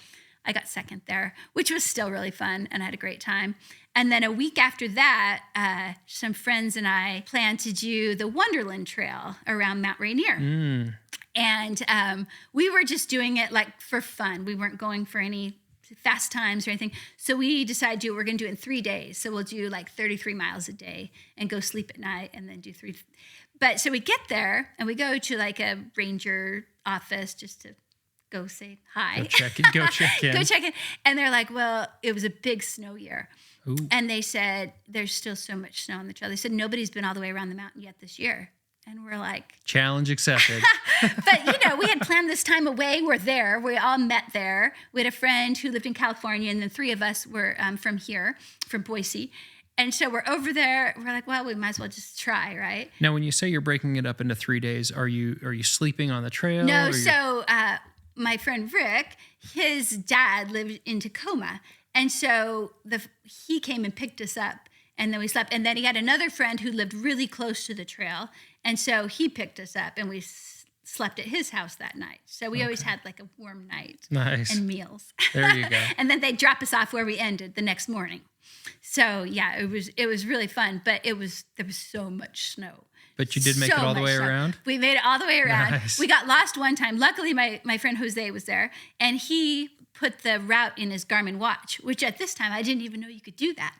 I got second there, which was still really fun. And I had a great time. And then a week after that, some friends and I planned to do the Wonderland Trail around Mount Rainier. And we were just doing it like for fun. We weren't going for any fast times or anything. So we decided we're going to do it in 3 days. So we'll do like 33 miles a day and go sleep at night and then do 3. But so we get there and we go to like a ranger office just to go say hi. Go check in. Go check in. And they're like, well, it was a big snow year. Ooh. And they said, there's still so much snow on the trail. They said, nobody's been all the way around the mountain yet this year. And we're like... Challenge accepted. But, we had planned this time away. We're there. We all met there. We had a friend who lived in California, and the 3 of us were from here, from Boise. And so we're over there. We're like, well, we might as well just try, right? Now, when you say you're breaking it up into 3 days, are you sleeping on the trail? No, so my friend Rick, his dad lived in Tacoma. And so he came and picked us up, and then we slept. And then he had another friend who lived really close to the trail, and so he picked us up, and we slept at his house that night. So we always had like a warm night. Nice. And meals. There you go. And then they'd drop us off where we ended the next morning. So yeah, it was really fun, but there was so much snow. But you did make it all the way around? We made it all the way around. Nice. We got lost one time. Luckily, my friend Jose was there, and he put the route in his Garmin watch, which at this time, I didn't even know you could do that.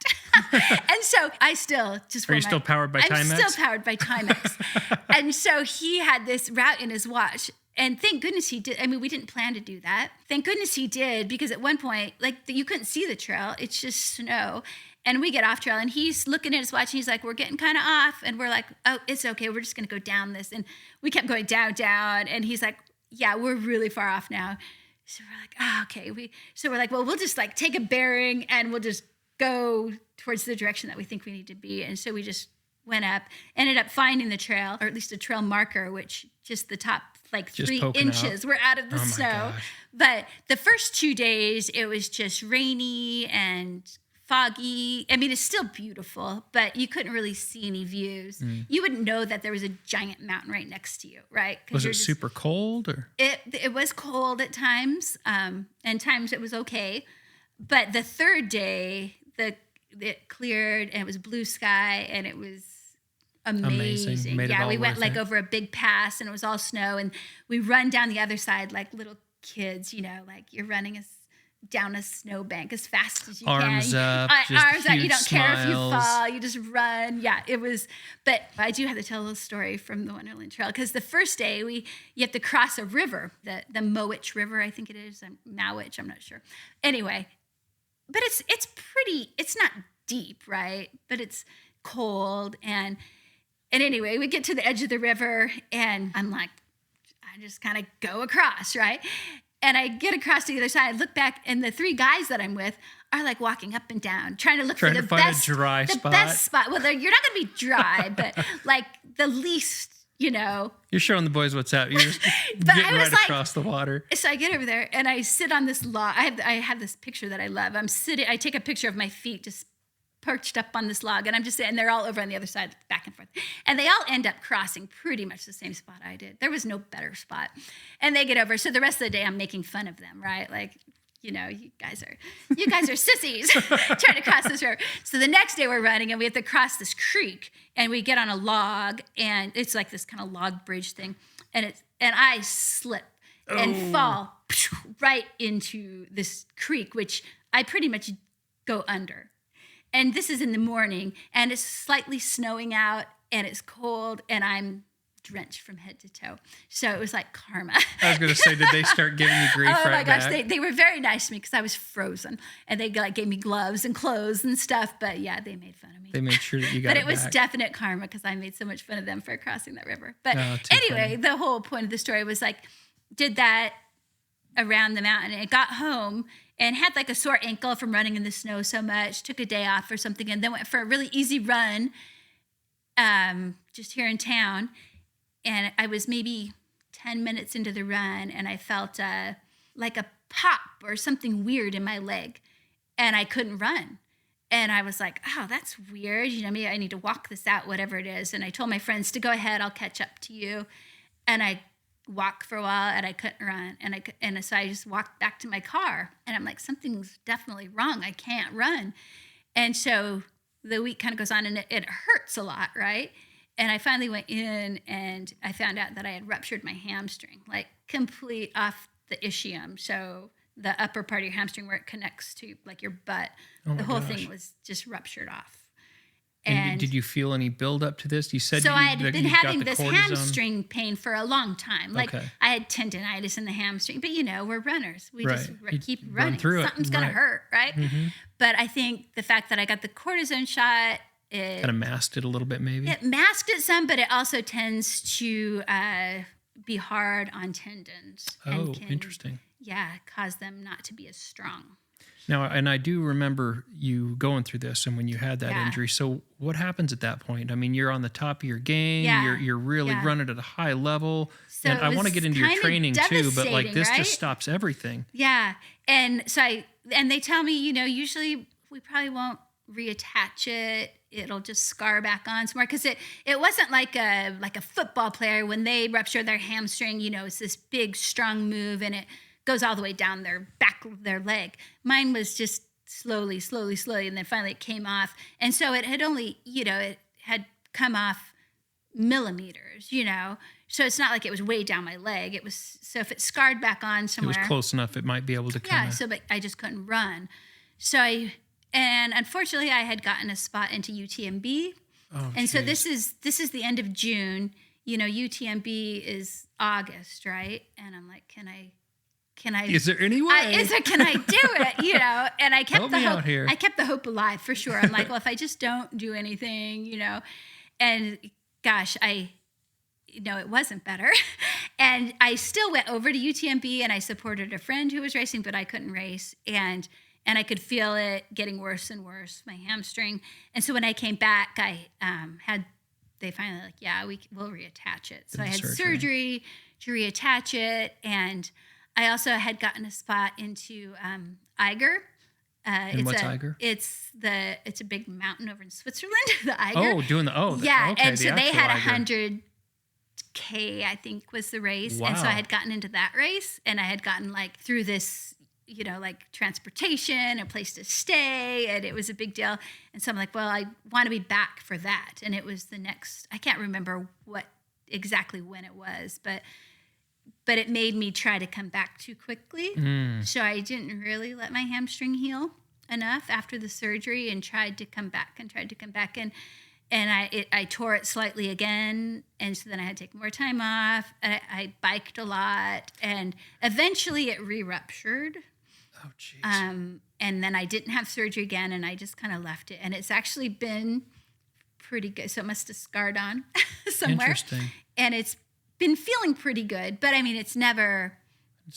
And so I still just... Are you still powered by Timex? I'm still powered by Timex. And so he had this route in his watch. And thank goodness he did. I mean, we didn't plan to do that. Thank goodness he did, because at one point, you couldn't see the trail. It's just snow. And we get off trail, and he's looking at his watch, and he's like, we're getting kind of off. And we're like, oh, it's okay. We're just going to go down this. And we kept going down. And he's like, yeah, we're really far off now. So we're like, oh, okay. So we're like, well, we'll just like take a bearing, and we'll just go towards the direction that we think we need to be. And so we just went up, ended up finding the trail, or at least a trail marker, which just the top like 3 inches were out of the snow. Gosh. But the first 2 days, it was just rainy and foggy. I mean, it's still beautiful, but you couldn't really see any views. You wouldn't know that there was a giant mountain right next to you, right? Was it super cold? Or It was cold at times, and times it was okay. But the 3rd day, it cleared, and it was blue sky, and it was amazing. Yeah, we went like over a big pass, and it was all snow, and we run down the other side like little kids, like you're running down a snowbank as fast as you can. Arms up, arms up. You don't smiles. care if you fall. You just run. Yeah, it was. But I do have to tell a little story from the Wonderland Trail, because the first day you have to cross a river, the Mowich River, I think it is, Mowich, I'm not sure. Anyway, but it's pretty. It's not deep, right? But it's cold, and anyway, we get to the edge of the river, and I'm like, I just kind of go across, right? And I get across to the other side, I look back, and the 3 guys that I'm with are like walking up and down, trying to look for the best, a dry the spot. Best spot. Well, you're not going to be dry, but like the least, You're showing the boys what's up. You're just getting right across the water. So I get over there, and I sit on this log. I have this picture that I love. I take a picture of my feet just perched up on this log, and I'm just sitting, and they're all over on the other side, back and forth. And they all end up crossing pretty much the same spot I did. There was no better spot. And they get over. So the rest of the day, I'm making fun of them, right? Like, you guys are sissies trying to cross this river. So the next day we're running and we have to cross this creek and we get on a log and it's like this kind of log bridge thing. And I slip and fall right into this creek, which I pretty much go under. And this is in the morning and it's slightly snowing out and it's cold and I'm drenched from head to toe. So it was like karma. I was going to say, did they start giving you grief oh right my gosh, back? they were very nice to me because I was frozen. And they gave me gloves and clothes and stuff. But yeah, they made fun of me. They made sure that you got But it it was back. definite karma because I made so much fun of them for crossing that river. But Oh, too anyway, funny. the whole point of the story was like, did that around the mountain and got home and had like a sore ankle from running in the snow so much, took a day off or something, and then went for a really easy run just here in town. And I was maybe 10 minutes into the run and I felt like a pop or something weird in my leg and I couldn't run. And I was like, oh, that's weird. Maybe I need to walk this out, whatever it is. And I told my friends to go ahead, I'll catch up to you. And I walked for a while and I couldn't run. And so I just walked back to my car and I'm like, something's definitely wrong. I can't run. And so the week kind of goes on and it hurts a lot, right? And I finally went in and I found out that I had ruptured my hamstring, like complete off the ischium. So the upper part of your hamstring where it connects to like your butt, the whole thing was just ruptured off. And did you feel any build up to this? You said so I had been having got the this cortisone. hamstring pain for a long time. Like Okay. I had tendonitis in the hamstring, but we're runners. We just You keep run running. through it. Something's going to hurt, right? Mm-hmm. But I think the fact that I got the cortisone shot, Kind of masked it a little bit, maybe. it masked it some, but it also tends to be hard on tendons. Oh, and can, interesting. Yeah, cause them not to be as strong. Now, and I do remember you going through this and when you had that injury. So what happens at that point? I mean, you're on the top of your game. Yeah. You're really running at a high level. So and I want to get into your training too, but like this right? just stops everything. Yeah. And so they tell me, usually we probably won't reattach it. It'll just scar back on some more because it wasn't like a football player when they rupture their hamstring, it's this big strong move and it goes all the way down their back of their leg. Mine was just slowly, and then finally it came off. And so it had only, it had come off millimeters, So it's not like it was way down my leg. It was, so if it scarred back on somewhere. It was close enough it might be able to kind of. Yeah, but I just couldn't run. And unfortunately I had gotten a spot into UTMB. Oh, and so geez. this is the end of June. UTMB is August, right? And I'm like, can I? Is there any way? Can I do it? And I kept Help the me hope. out here. I kept the hope alive for sure. I'm like, well, if I just don't do anything, and gosh, it wasn't better. And I still went over to UTMB and I supported a friend who was racing, but I couldn't race. And I could feel it getting worse and worse, my hamstring. And so when I came back, I they finally like, yeah, we'll reattach it. So I had surgery to reattach it. And I also had gotten a spot into Eiger. What's Eiger? It's a big mountain over in Switzerland, the Eiger. Yeah. Okay, and so they had Eiger. 100K, I think, was the race. Wow. And so I had gotten into that race and I had gotten like through this, like transportation, a place to stay, and it was a big deal. And so I'm like, well, I want to be back for that. And it was the next, I can't remember exactly when it was, but it made me try to come back too quickly. So I didn't really let my hamstring heal enough after the surgery and tried to come back. And I tore it slightly again, and so then I had to take more time off. I biked a lot, and eventually it re-ruptured. Oh, jeez. And then I didn't have surgery again, and I just kind of left it. And it's actually been pretty good. So it must have scarred on somewhere. Interesting. And it's been feeling pretty good, but I mean, it's never 100%.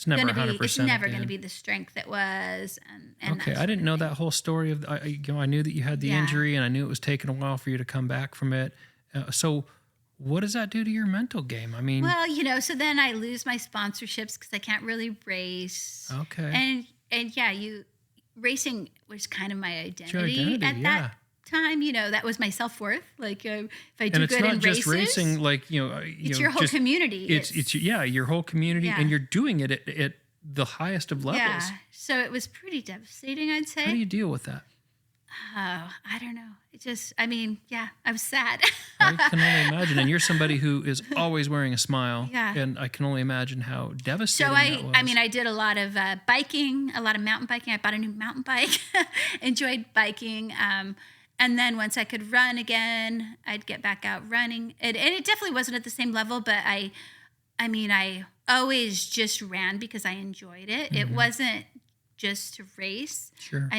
It's never going to be the strength it was. And okay, I didn't know that whole story of. I knew that you had the injury, and I knew it was taking a while for you to come back from it. So, what does that do to your mental game? I mean, well, so then I lose my sponsorships because I can't really race. Okay. And racing was kind of my identity, at yeah. that time. That was my self-worth. Like if I do and it's good not in just races, racing. Like it's your whole community. It's your whole community, Yeah. and you're doing it at the highest of levels. Yeah. So it was pretty devastating, I'd say. How do you deal with that? Oh, I don't know. I was sad. I can only imagine. And you're somebody who is always wearing a smile. Yeah. And I can only imagine how devastating that was. I did a lot of biking, a lot of mountain biking. I bought a new mountain bike, enjoyed biking. And then once I could run again, I'd get back out running. And it definitely wasn't at the same level, but I always just ran because I enjoyed it. It wasn't just to race. Sure.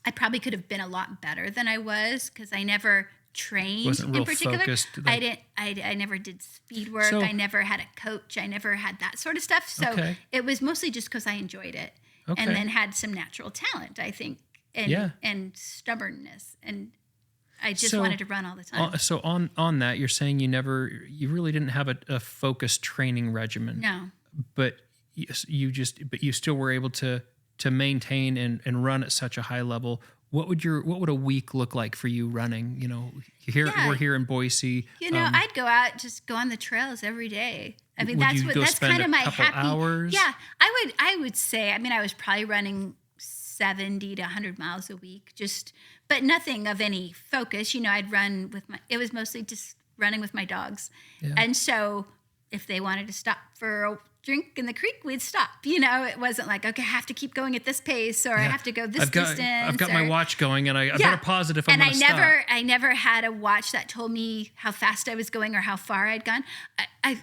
I probably could have been a lot better than I was because I never trained Wasn't real in particular. Focused, I never did speed work. I never had a coach. I never had that sort of stuff. So it was mostly just because I enjoyed it and then had some natural talent, I think, and stubbornness. And I just wanted to run all the time. So on that, you're saying you really didn't have a focused training regimen. No. But you still were able to maintain and run at such a high level. What would a week look like for you running? We're here in Boise. I'd go out, just go on the trails every day. That's kind of my happy hours? Yeah. I would say, I was probably running 70 to 100 miles a week, but nothing of any focus. I'd run it was mostly just running with my dogs. Yeah. And so if they wanted to stop for a drink in the creek, we'd stop. It wasn't like, okay, I have to keep going at this pace, or I have to go this distance. I've got my watch going, and I better pause it if I'm going to stop. I never had a watch that told me how fast I was going or how far I'd gone. I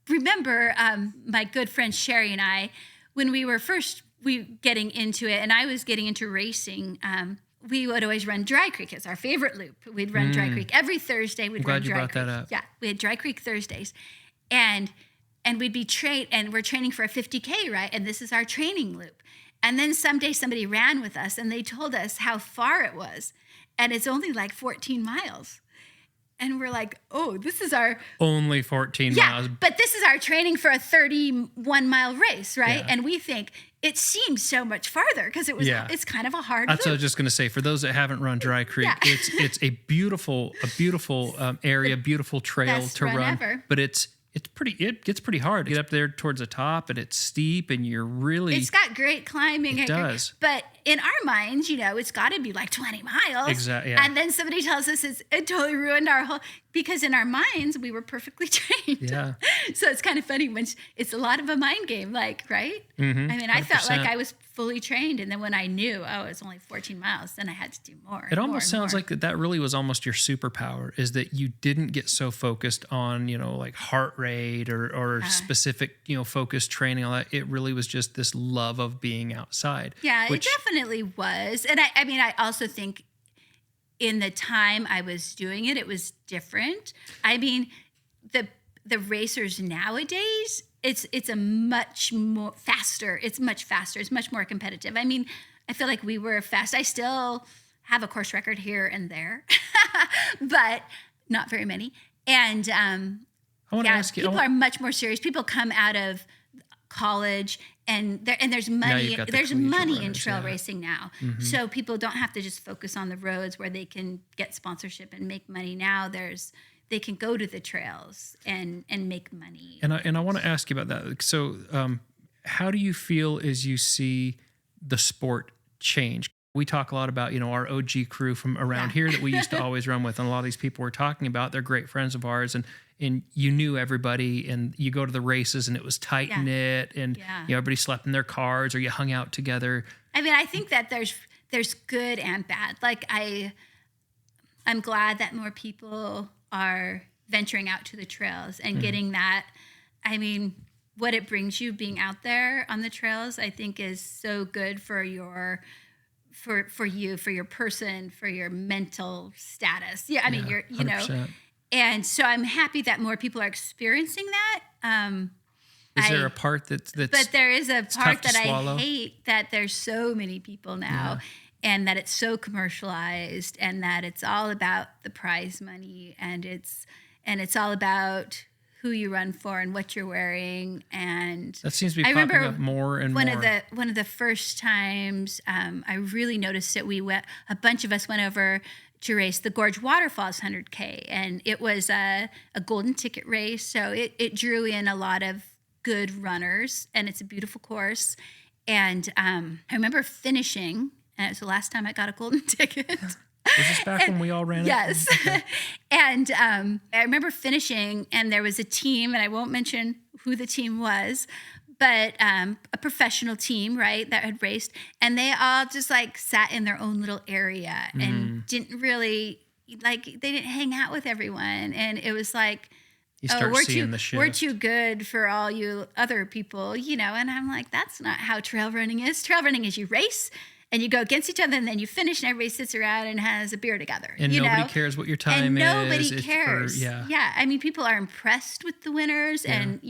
remember my good friend Sherry and I, when we were getting into it, and I was getting into racing, we would always run Dry Creek as our favorite loop. We'd run Dry Creek every Thursday. We'd run Dry Creek. Glad you brought that up. Yeah, we had Dry Creek Thursdays. And we'd be trained, and we're training for a 50K, right? And this is our training loop. And then someday somebody ran with us, and they told us how far it was. And it's only like 14 miles. And we're like, oh, this is our... Only 14 miles. Yeah, but this is our training for a 31-mile race, right? Yeah. And we think it seems so much farther because it's kind of a hard That's loop. what I was just going to say. For those that haven't run Dry Creek, it's a beautiful area, beautiful trail Best to run. Ever. But it gets pretty hard to get up there towards the top, and it's steep, and it's got great climbing. It does. But in our minds, it's got to be like 20 miles. Exactly. Yeah. And then somebody tells us it totally ruined our whole, because in our minds, we were perfectly trained. Yeah. So it's kind of funny when it's a lot of a mind game, right? Mm-hmm. I felt like I was fully trained. And then when I knew, it's only 14 miles, then I had to do more. It almost sounds like that really was almost your superpower, is that you didn't get so focused on, like heart rate or specific, focused training, all that. It really was just this love of being outside. Yeah, it definitely was. And I also think in the time I was doing it, it was different. The racers nowadays, it's a much more faster. It's much faster. It's much more competitive. I feel like we were fast. I still have a course record here and there, but not very many. And I want to ask you, people are much more serious. People come out of college, and there's money. There's money in trail racing now, so people don't have to just focus on the roads where they can get sponsorship and make money. Now they can go to the trails and make money. And I want to ask you about that. So, how do you feel as you see the sport change? We talk a lot about, our OG crew from around here that we used to always run with, and a lot of these people we're talking about, they're great friends of ours, and you knew everybody, and you go to the races and it was tight knit, and everybody slept in their cars, or you hung out together. I think that there's good and bad. Like I'm glad that more people are venturing out to the trails and getting that. What it brings you being out there on the trails, I think, is so good for you, for your person, for your mental status. Yeah, you're 100%. And so I'm happy that more people are experiencing that. Is there a part that's but there is a part that I hate, that there's so many people now, and that it's so commercialized, and that it's all about the prize money, and it's all about who you run for and what you're wearing. And that seems to be popping up more and more. One of the first times I really noticed it, a bunch of us went over to race the Gorge Waterfalls 100K, and it was a golden ticket race, so it drew in a lot of good runners, and it's a beautiful course. And I remember finishing, and it was the last time I got a golden ticket. Was this back when we all ran it? Yes. Okay. And I remember finishing, and there was a team, and I won't mention who the team was, but a professional team, right, that had raced. And they all just like sat in their own little area and didn't really, like, they didn't hang out with everyone. And it was like, we're too good for all you other people, and I'm like, that's not how trail running is. Trail running is you race and you go against each other, and then you finish, and everybody sits around and has a beer together. And nobody cares what your time is. Nobody cares. Yeah. I mean, people are impressed with the winners, and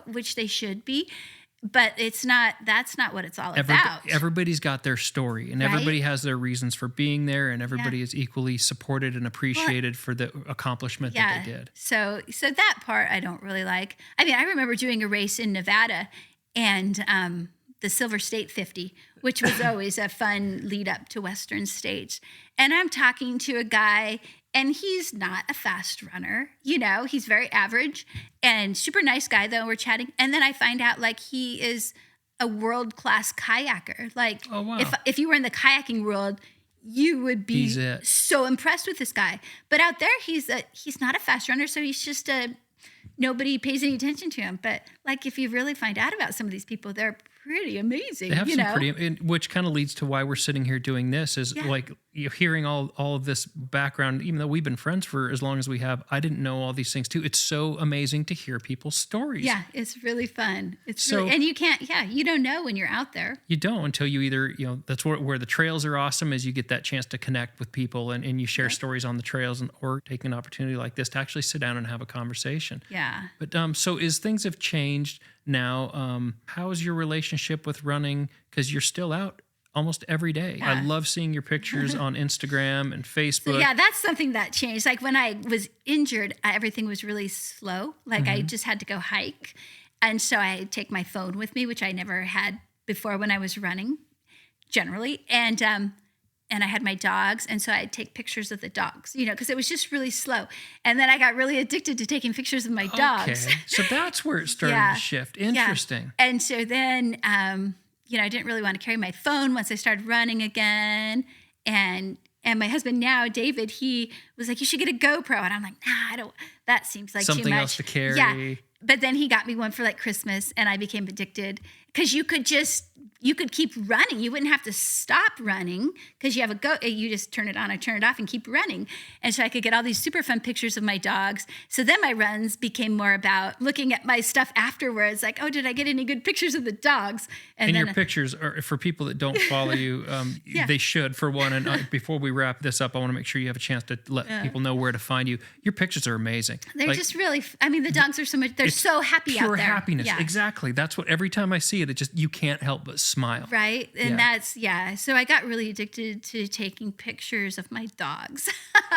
which they should be. But that's not what it's all about. Everybody's got their story, and everybody has their reasons for being there, and everybody is equally supported and appreciated for the accomplishment that they did. So that part I don't really like. I mean, I remember doing a race in Nevada, and the Silver State 50, which was always a fun lead up to Western States. And I'm talking to a guy, and he's not a fast runner. He's very average and super nice guy, though. We're chatting. And then I find out, like, he is a world-class kayaker. Like, oh, wow. if you were in the kayaking world, you would be so impressed with this guy. But out there, he's not a fast runner, so he's just nobody pays any attention to him. But, like, if you really find out about some of these people, they're pretty amazing. They have some which kind of leads to why we're sitting here doing this is like you're hearing all of this background, even though we've been friends for as long as we have. I didn't know all these things too. It's so amazing to hear people's stories. Yeah, it's really fun. And you can't, you don't know when you're out there. You don't until you either, that's where the trails are awesome, is you get that chance to connect with people and you share stories on the trails, or take an opportunity like this to actually sit down and have a conversation. Yeah. But so as things have changed now, how is your relationship with running? Because you're still out almost every day. Yeah. I love seeing your pictures on Instagram and Facebook. So that's something that changed. Like when I was injured, everything was really slow. Like I just had to go hike. And so I take my phone with me, which I never had before when I was running generally. And I had my dogs. And so I'd take pictures of the dogs, because it was just really slow. And then I got really addicted to taking pictures of my dogs. Okay. So that's where it started to shift. Interesting. Yeah. And so then, I didn't really want to carry my phone once I started running again. And my husband now, David, he was like, you should get a GoPro. And I'm like, nah, I don't, that seems like something too much. Else to carry. Yeah. But then he got me one for like Christmas, and I became addicted because you could keep running. You wouldn't have to stop running because you just turn it on or turn it off and keep running. And so I could get all these super fun pictures of my dogs. So then my runs became more about looking at my stuff afterwards. Like, oh, did I get any good pictures of the dogs? And then, your pictures are, for people that don't follow you, they should, for one. And before we wrap this up, I want to make sure you have a chance to let people know where to find you. Your pictures are amazing. They're just really, the dogs are so much, they're so happy out there. Pure happiness. Yeah. Exactly. That's what, every time I see it, you can't help but smile. Right. And so I got really addicted to taking pictures of my dogs.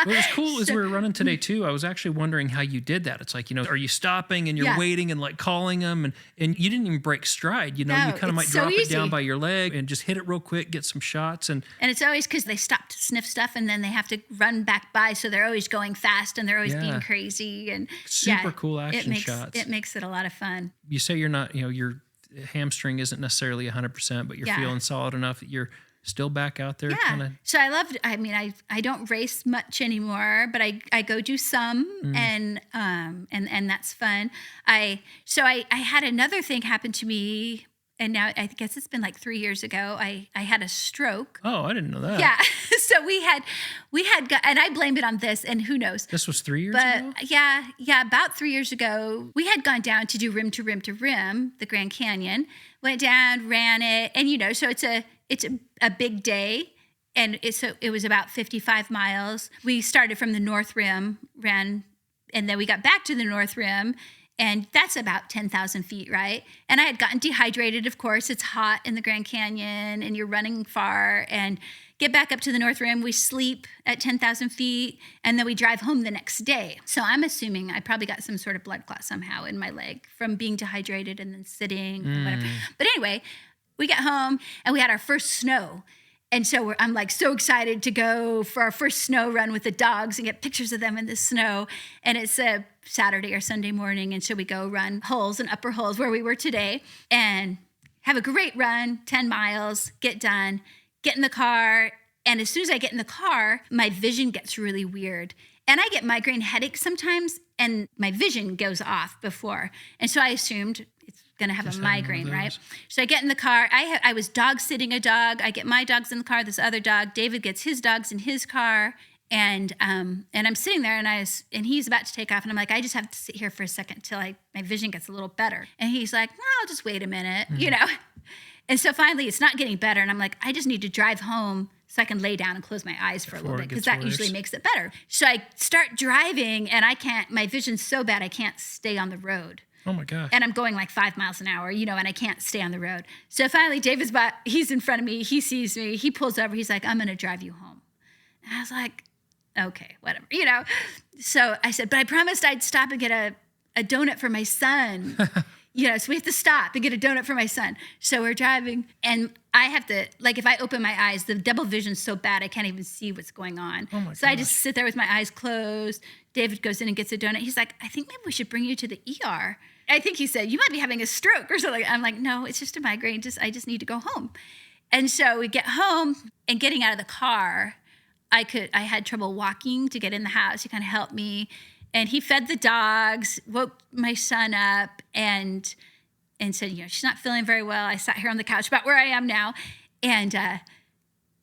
What was cool is we were running today too. I was actually wondering how you did that. It's like, are you stopping and you're waiting and like calling them, and you didn't even break stride. You kind of might drop it down by your leg and just hit it real quick, get some shots. And it's always because they stop to sniff stuff and then they have to run back by. So they're always going fast and they're always being crazy, and super cool action shots. It makes it a lot of fun. You say you're not, your hamstring isn't necessarily 100%, but you're feeling solid enough that you're still back out there. Yeah. So I don't race much anymore, but I go do some and that's fun. I had another thing happen to me, and now I guess it's been like 3 years ago. I had a stroke. Oh, I didn't know that. Yeah. So we had and I blame it on this, and who knows. This was 3 years ago? Yeah, about 3 years ago. We had gone down to do rim to rim to rim, the Grand Canyon. Went down, ran it, and so it's a big day, and it was about 55 miles. We started from the North Rim, ran, and then we got back to the North Rim, and that's about 10,000 feet, right? And I had gotten dehydrated, of course. It's hot in the Grand Canyon, and you're running far, and get back up to the North Rim. We sleep at 10,000 feet, and then we drive home the next day. So I'm assuming I probably got some sort of blood clot somehow in my leg from being dehydrated and then sitting and whatever. But anyway, we got home, and we had our first snow. And so I'm like so excited to go for our first snow run with the dogs and get pictures of them in the snow. And it's a Saturday or Sunday morning. And so we go run Hulls and Upper Hulls where we were today and have a great run, 10 miles, get done, get in the car. And as soon as I get in the car, my vision gets really weird. And I get migraine headaches sometimes, and my vision goes off before. And so I assumed it's going to have a migraine, right? So I get in the car. I was dog sitting a dog. I get my dogs in the car, this other dog. David gets his dogs in his car. And I'm sitting there, and he's about to take off. And I'm like, I just have to sit here for a second till my vision gets a little better. And he's like, no, I'll just wait a minute, And so finally it's not getting better. And I'm like, I just need to drive home so I can lay down and close my eyes for a little bit, because that usually makes it better. So I start driving, and my vision's so bad I can't stay on the road. Oh my gosh. And I'm going like 5 miles an hour, and I can't stay on the road. So finally he's in front of me, he sees me, he pulls over, he's like, I'm gonna drive you home. And I was like, okay, whatever, So I said, but I promised I'd stop and get a donut for my son. So we have to stop and get a donut for my son. So we're driving, and I have to, if I open my eyes, the double vision's so bad I can't even see what's going on. Oh my so gosh. I just sit there with my eyes closed. David goes in and gets a donut. He's like, I think maybe we should bring you to the ER. I think he said, you might be having a stroke or something. I'm like, no, it's just a migraine. I just need to go home. And so we get home, and getting out of the car, I had trouble walking to get in the house. He kind of helped me. And he fed the dogs, woke my son up, and said, she's not feeling very well. I sat here on the couch about where I am now. And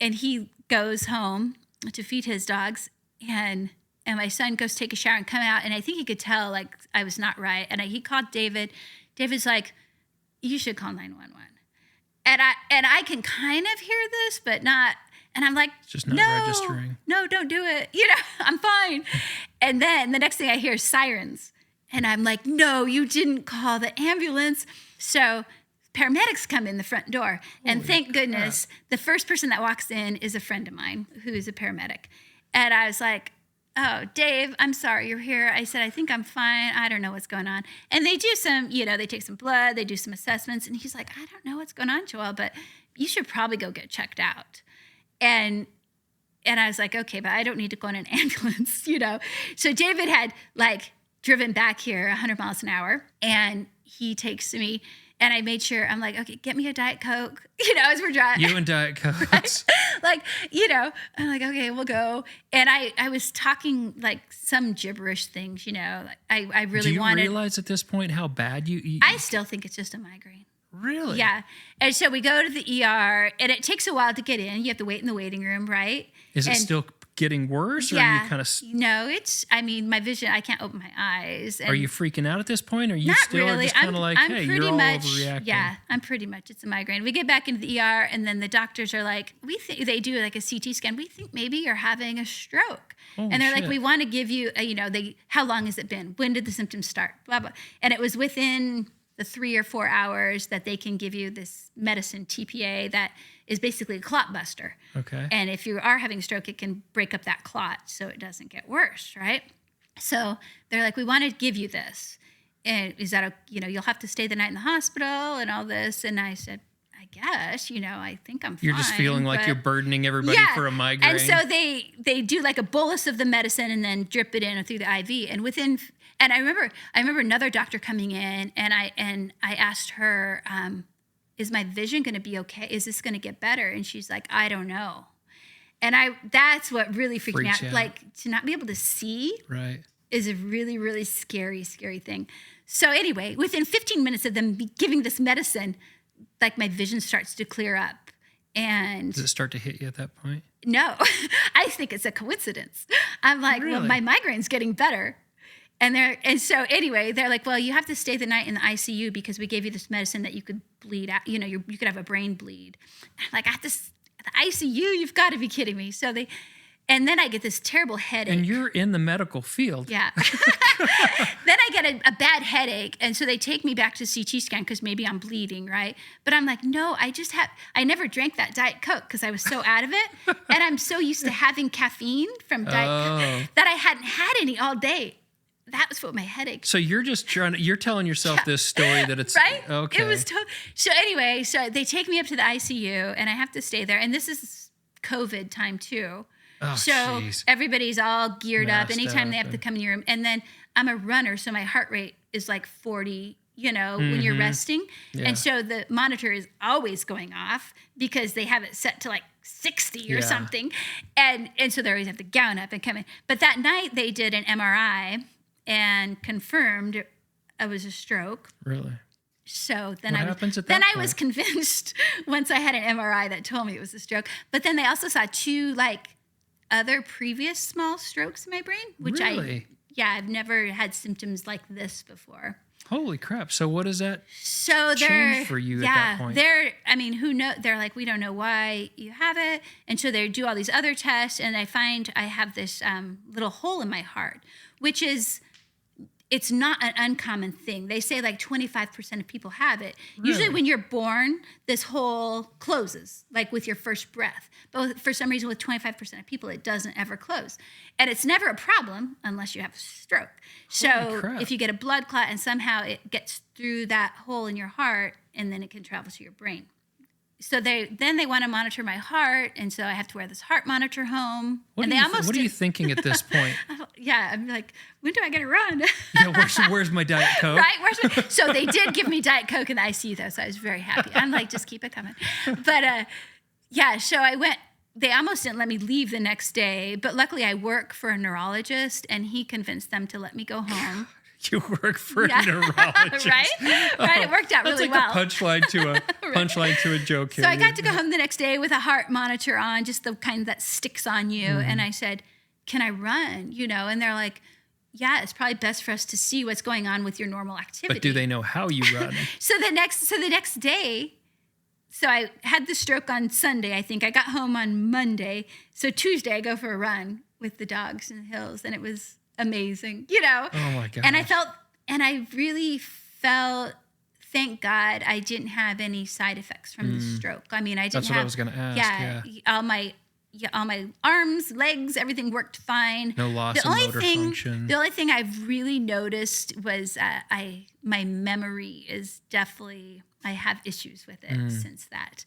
he goes home to feed his dogs. And my son goes take a shower and come out. And I think he could tell, I was not right. And he called David. David's like, you should call 911. And I can kind of hear this, but not. And I'm like, it's just not registering. No, don't do it. I'm fine. And then the next thing I hear is sirens. And I'm like, no, you didn't call the ambulance. So paramedics come in the front door. And thank goodness, the first person that walks in is a friend of mine who is a paramedic. And I was like, oh, Dave, I'm sorry you're here. I said, I think I'm fine. I don't know what's going on. And they do some, they take some blood. They do some assessments. And he's like, I don't know what's going on, Joelle, but you should probably go get checked out. And I was like, okay, but I don't need to go in an ambulance, So David had driven back here 100 miles an hour, and he takes me, and I made sure, I'm like, okay, get me a Diet Coke, as we're driving. You and Diet Coke. Right? I'm like, okay, we'll go. And I was talking some gibberish things, I really wanted. Do you realize at this point how bad you I still think it's just a migraine. Really? Yeah. And so we go to the ER, and it takes a while to get in. You have to wait in the waiting room, right? Is it still getting worse? Or yeah. Are you kind of... No, my vision, I can't open my eyes. And are you freaking out at this point? Or are you not still really. just kind of like, hey, you're all overreacting? Yeah, I'm pretty much. It's a migraine. We get back into the ER, and then the doctors are like, they do a CT scan. We think maybe you're having a stroke. Holy and they're shit. like, we want to give you, how long has it been? When did the symptoms start? Blah, blah. And it was within the 3 or 4 hours that they can give you this medicine, TPA, that is basically a clot buster. Okay. And if you are having a stroke, it can break up that clot so it doesn't get worse, right? So they're like, we want to give you this. And is that, you'll have to stay the night in the hospital and all this. And I said, I guess, I think I'm fine. You're just feeling like you're burdening everybody for a migraine. And so they do a bolus of the medicine and then drip it in through the IV. And I remember another doctor coming in, and I asked her, is my vision going to be okay? Is this going to get better? And she's like, I don't know. And that's what really freaked me out. To not be able to see is a really, really scary, scary thing. So anyway, within 15 minutes of them giving this medicine, my vision starts to clear up. And does it start to hit you at that point? No, I think it's a coincidence. I'm like, really? Well, my migraine's getting better. And so anyway, they're like, well, you have to stay the night in the ICU because we gave you this medicine that you could bleed out. You could have a brain bleed. I'm like, at the ICU, you've got to be kidding me. So and then I get this terrible headache. And you're in the medical field. Yeah. Then I get a bad headache. And so they take me back to CT scan because maybe I'm bleeding, right? But I'm like, no, I never drank that Diet Coke because I was so out of it. And I'm so used to having caffeine from Diet Coke that I hadn't had any all day. That was what my headache. So you're just you're telling yourself this story that it's right. Okay. It was so anyway. So they take me up to the ICU, and I have to stay there. And this is COVID time too. Oh, so geez. everybody's all geared up Masked anytime up they have to come in your room. And then I'm a runner, so my heart rate is like 40, when you're resting. Yeah. And so the monitor is always going off because they have it set to like 60 or something. And so they always have to gown up and come in. But that night they did an MRI and confirmed it was a stroke. Really? So then I was convinced once I had an MRI that told me it was a stroke. But then they also saw 2 like other previous small strokes in my brain, which really? I've never had symptoms like this before. Holy crap. So what does that change for you at that point? Who know? They're like, we don't know why you have it. And so they do all these other tests, and I find I have this little hole in my heart, which is, it's not an uncommon thing. They say like 25% of people have it. Really? Usually when you're born, this hole closes, like with your first breath. But for some reason, with 25% of people, it doesn't ever close. And it's never a problem unless you have a stroke. So if you get a blood clot and somehow it gets through that hole in your heart, and then it can travel to your brain. So they want to monitor my heart, and so I have to wear this heart monitor home. What are you thinking at this point? I'm like, when do I get to run? Where's my Diet Coke? Right? So they did give me Diet Coke in the ICU, though, so I was very happy. I'm like, just keep it coming. But, so I went. They almost didn't let me leave the next day, but luckily I work for a neurologist, and he convinced them to let me go home. You work for a neurologist, right? It worked out really well. That's like a punchline to a joke here. So I got to go home the next day with a heart monitor on, just the kind that sticks on you. Mm-hmm. And I said, "Can I run?" And they're like, "Yeah, it's probably best for us to see what's going on with your normal activity." But do they know how you run? So the next day, so I had the stroke on Sunday. I think I got home on Monday. So Tuesday I go for a run with the dogs in the hills, and it was amazing, Oh my God. And I really felt, thank God I didn't have any side effects from the stroke. I mean, That's what I was going to ask. All my arms, legs, everything worked fine. No loss of motor function. The only thing I've really noticed was my memory is definitely, I have issues with it since that.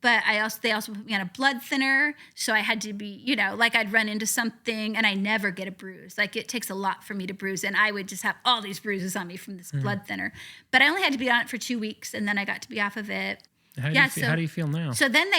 But they also put me on a blood thinner, so I had to be, like I'd run into something and I never get a bruise. Like it takes a lot for me to bruise, and I would just have all these bruises on me from this blood thinner. But I only had to be on it for 2 weeks, and then I got to be off of it. How do you feel now? So then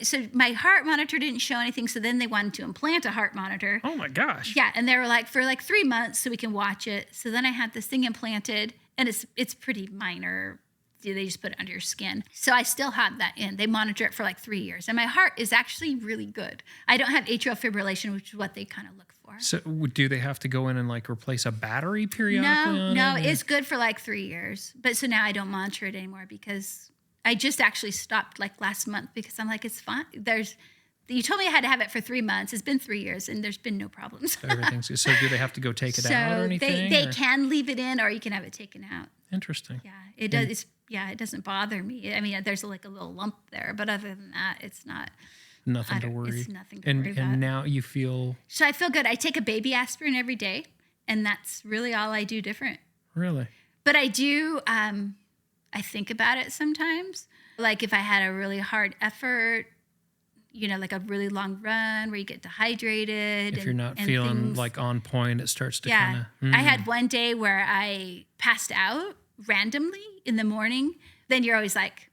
so my heart monitor didn't show anything, so then they wanted to implant a heart monitor. Oh my gosh. Yeah, and they were like, for like 3 months so we can watch it. So then I had this thing implanted, and it's pretty minor. They just put it under your skin. So I still have that in. They monitor it for like 3 years. And my heart is actually really good. I don't have atrial fibrillation, which is what they kind of look for. So do they have to go in and like replace a battery periodically? No, it's good for like 3 years. But so now I don't monitor it anymore because I just actually stopped like last month because I'm like, it's fine. You told me I had to have it for 3 months. It's been 3 years, and there's been no problems. Everything's good. So do they have to go take it out or anything? They can leave it in, or you can have it taken out. Interesting. Yeah, it does. It doesn't bother me. I mean, there's like a little lump there, but other than that, it's not. Nothing to worry. It's nothing to worry about. And now you feel. So I feel good. I take a baby aspirin every day, and that's really all I do different. Really? But I do. I think about it sometimes. Like if I had a really hard effort, like a really long run where you get dehydrated. If you're not feeling like on point, it starts to kind of. I had one day where I passed out randomly in the morning. Then you're always like,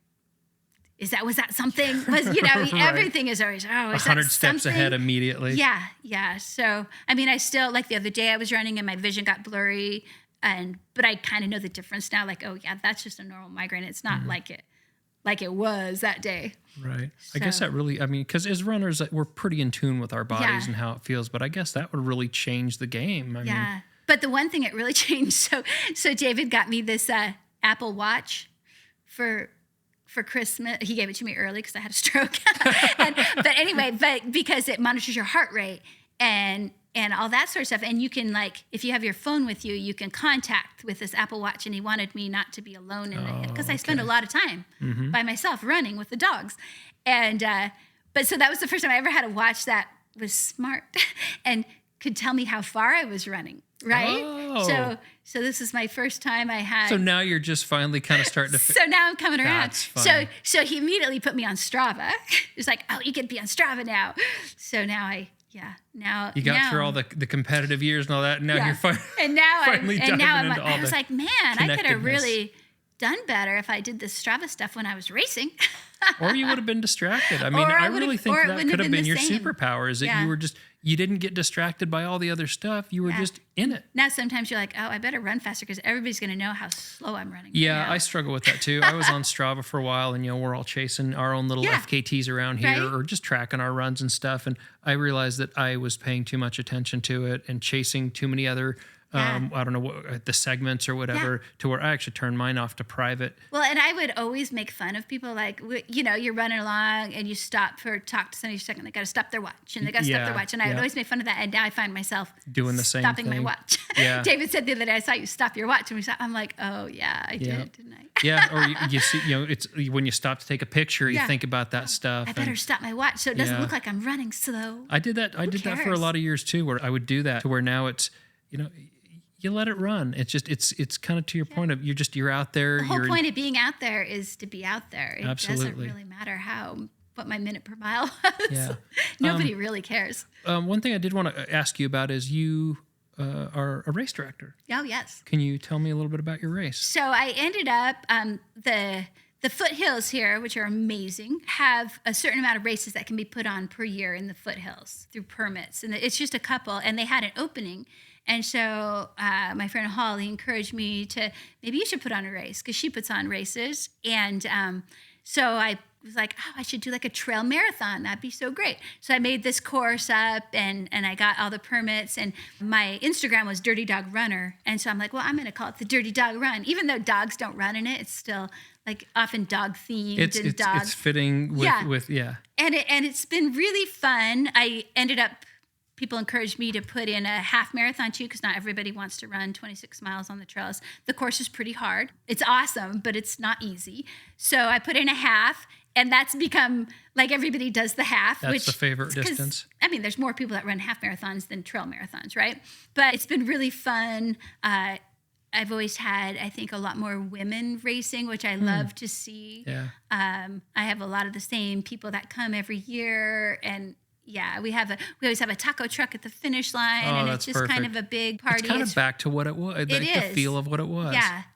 was that something? Right. Everything is always, 100 steps ahead immediately. Yeah. So, I mean, I still, like the other day I was running and my vision got blurry, but I kind of know the difference now. Like, oh yeah, that's just a normal migraine. It's not like it was that day. Right. So, I guess that really, because as runners, we're pretty in tune with our bodies and how it feels, but I guess that would really change the game. I mean, but the one thing it really changed, so David got me this Apple Watch for Christmas. He gave it to me early because I had a stroke. but because it monitors your heart rate and all that sort of stuff. And you can, like, if you have your phone with you, you can contact with this Apple Watch. And he wanted me not to be alone in it because I spend a lot of time by myself running with the dogs. And but so that was the first time I ever had a watch that was smart. And could tell me how far I was running. Right. Oh. So this is my first time I had. So now you're just finally kind of starting to. So now I'm coming around. That's funny. So he immediately put me on Strava. He's like, oh, you can be on Strava now. So now now you got through all the competitive years and all that. And now you're finally I was like, man, I could have really done better if I did this Strava stuff when I was racing. Or you would have been distracted. I mean, I really think that could have been your superpower, is that you didn't get distracted by all the other stuff. You were just in it. Now sometimes you're like, oh, I better run faster because everybody's going to know how slow I'm running. Yeah, I struggle with that too. I was on Strava for a while, and we're all chasing our own little FKTs around here, or just tracking our runs and stuff. And I realized that I was paying too much attention to it and chasing too many other I don't know what the segments or whatever, to where I actually turned mine off to private. Well, and I would always make fun of people like, you're running along and you stop for talk to somebody for a second. They got to stop their watch and they got to stop their watch. And I would always make fun of that. And now I find myself doing the same stopping thing. my watch. Yeah. David said the other day, I saw you stop your watch. And I'm like, oh yeah, I did, didn't I? Yeah. Or you see, it's when you stop to take a picture, you think about that stuff. I better stop my watch so it doesn't look like I'm running slow. I did that. I did that for a lot of years too, where I would do that, to where now it's, you let it run. It's just, it's kind of to your point of you're out there. The whole point of being out there is to be out there. It Absolutely. doesn't really matter what my minute per mile was. Yeah. Nobody really cares. One thing I did want to ask you about is you are a race director. Oh, yes. Can you tell me a little bit about your race? So I ended up, the foothills here, which are amazing, have a certain amount of races that can be put on per year in the foothills through permits. And it's just a couple, and they had an opening. And so my friend Holly encouraged me to, maybe you should put on a race, because she puts on races. And so I was like, oh, I should do like a trail marathon. That'd be so great. So I made this course up and I got all the permits, and my Instagram was Dirty Dog Runner. And so I'm like, well, I'm going to call it the Dirty Dog Run. Even though dogs don't run in it, it's still like often dog themed. It's fitting with. And it's been really fun. I ended up, people encouraged me to put in a half marathon too, because not everybody wants to run 26 miles on the trails. The course is pretty hard. It's awesome, but it's not easy. So I put in a half, and that's become like everybody does the half. That's the favorite distance. I mean, there's more people that run half marathons than trail marathons, right? But it's been really fun. I've always had, I think, a lot more women racing, which I love to see. Yeah. I have a lot of the same people that come every year, and we always have a taco truck at the finish line, and it's just kind of a big party. It's kind of back to what it was. The feel of what it was.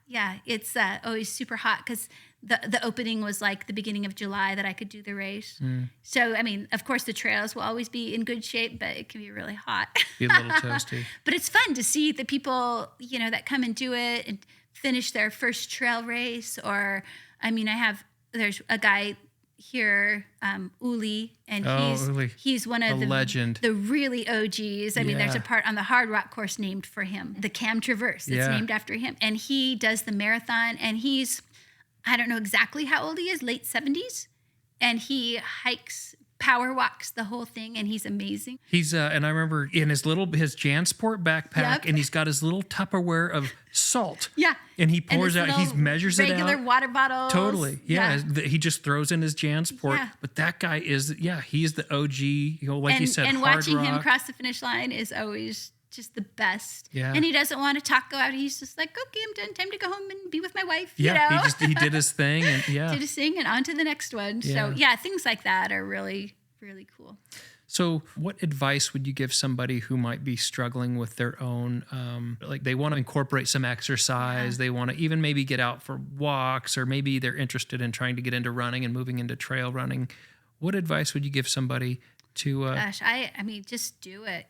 Yeah. It's always super hot, because the opening was like the beginning of July that I could do the race. So, I mean, of course, the trails will always be in good shape, but it can be really hot. Be a little toasty. But it's fun to see the people, that come and do it and finish their first trail race. Or, I mean, there's a guy here, Uli, and he's one of the legend, the really OGs. I mean, there's a part on the Hard Rock course named for him, the Cam Traverse, that's named after him. And he does the marathon, and I don't know exactly how old he is, late 70s, and he power walks the whole thing, and he's amazing. He's and I remember in his JanSport backpack, and he's got his little Tupperware of salt. Yeah. And he pours out, he measures it out. Regular water bottles. Totally. Yeah. He just throws in his JanSport. Yeah. But that guy he's the OG, like you said, and hard watching rock. Him cross the finish line is always just the best. Yeah. And he doesn't want to go out. He's just like, okay, I'm done. Time to go home and be with my wife. Yeah. He did his thing, and did his thing, and on to the next one. Yeah. So things like that are really, really cool. So what advice would you give somebody who might be struggling with their own, like they want to incorporate some exercise, they want to even maybe get out for walks, or maybe they're interested in trying to get into running and moving into trail running. What advice would you give somebody to... Gosh, I mean, just do it.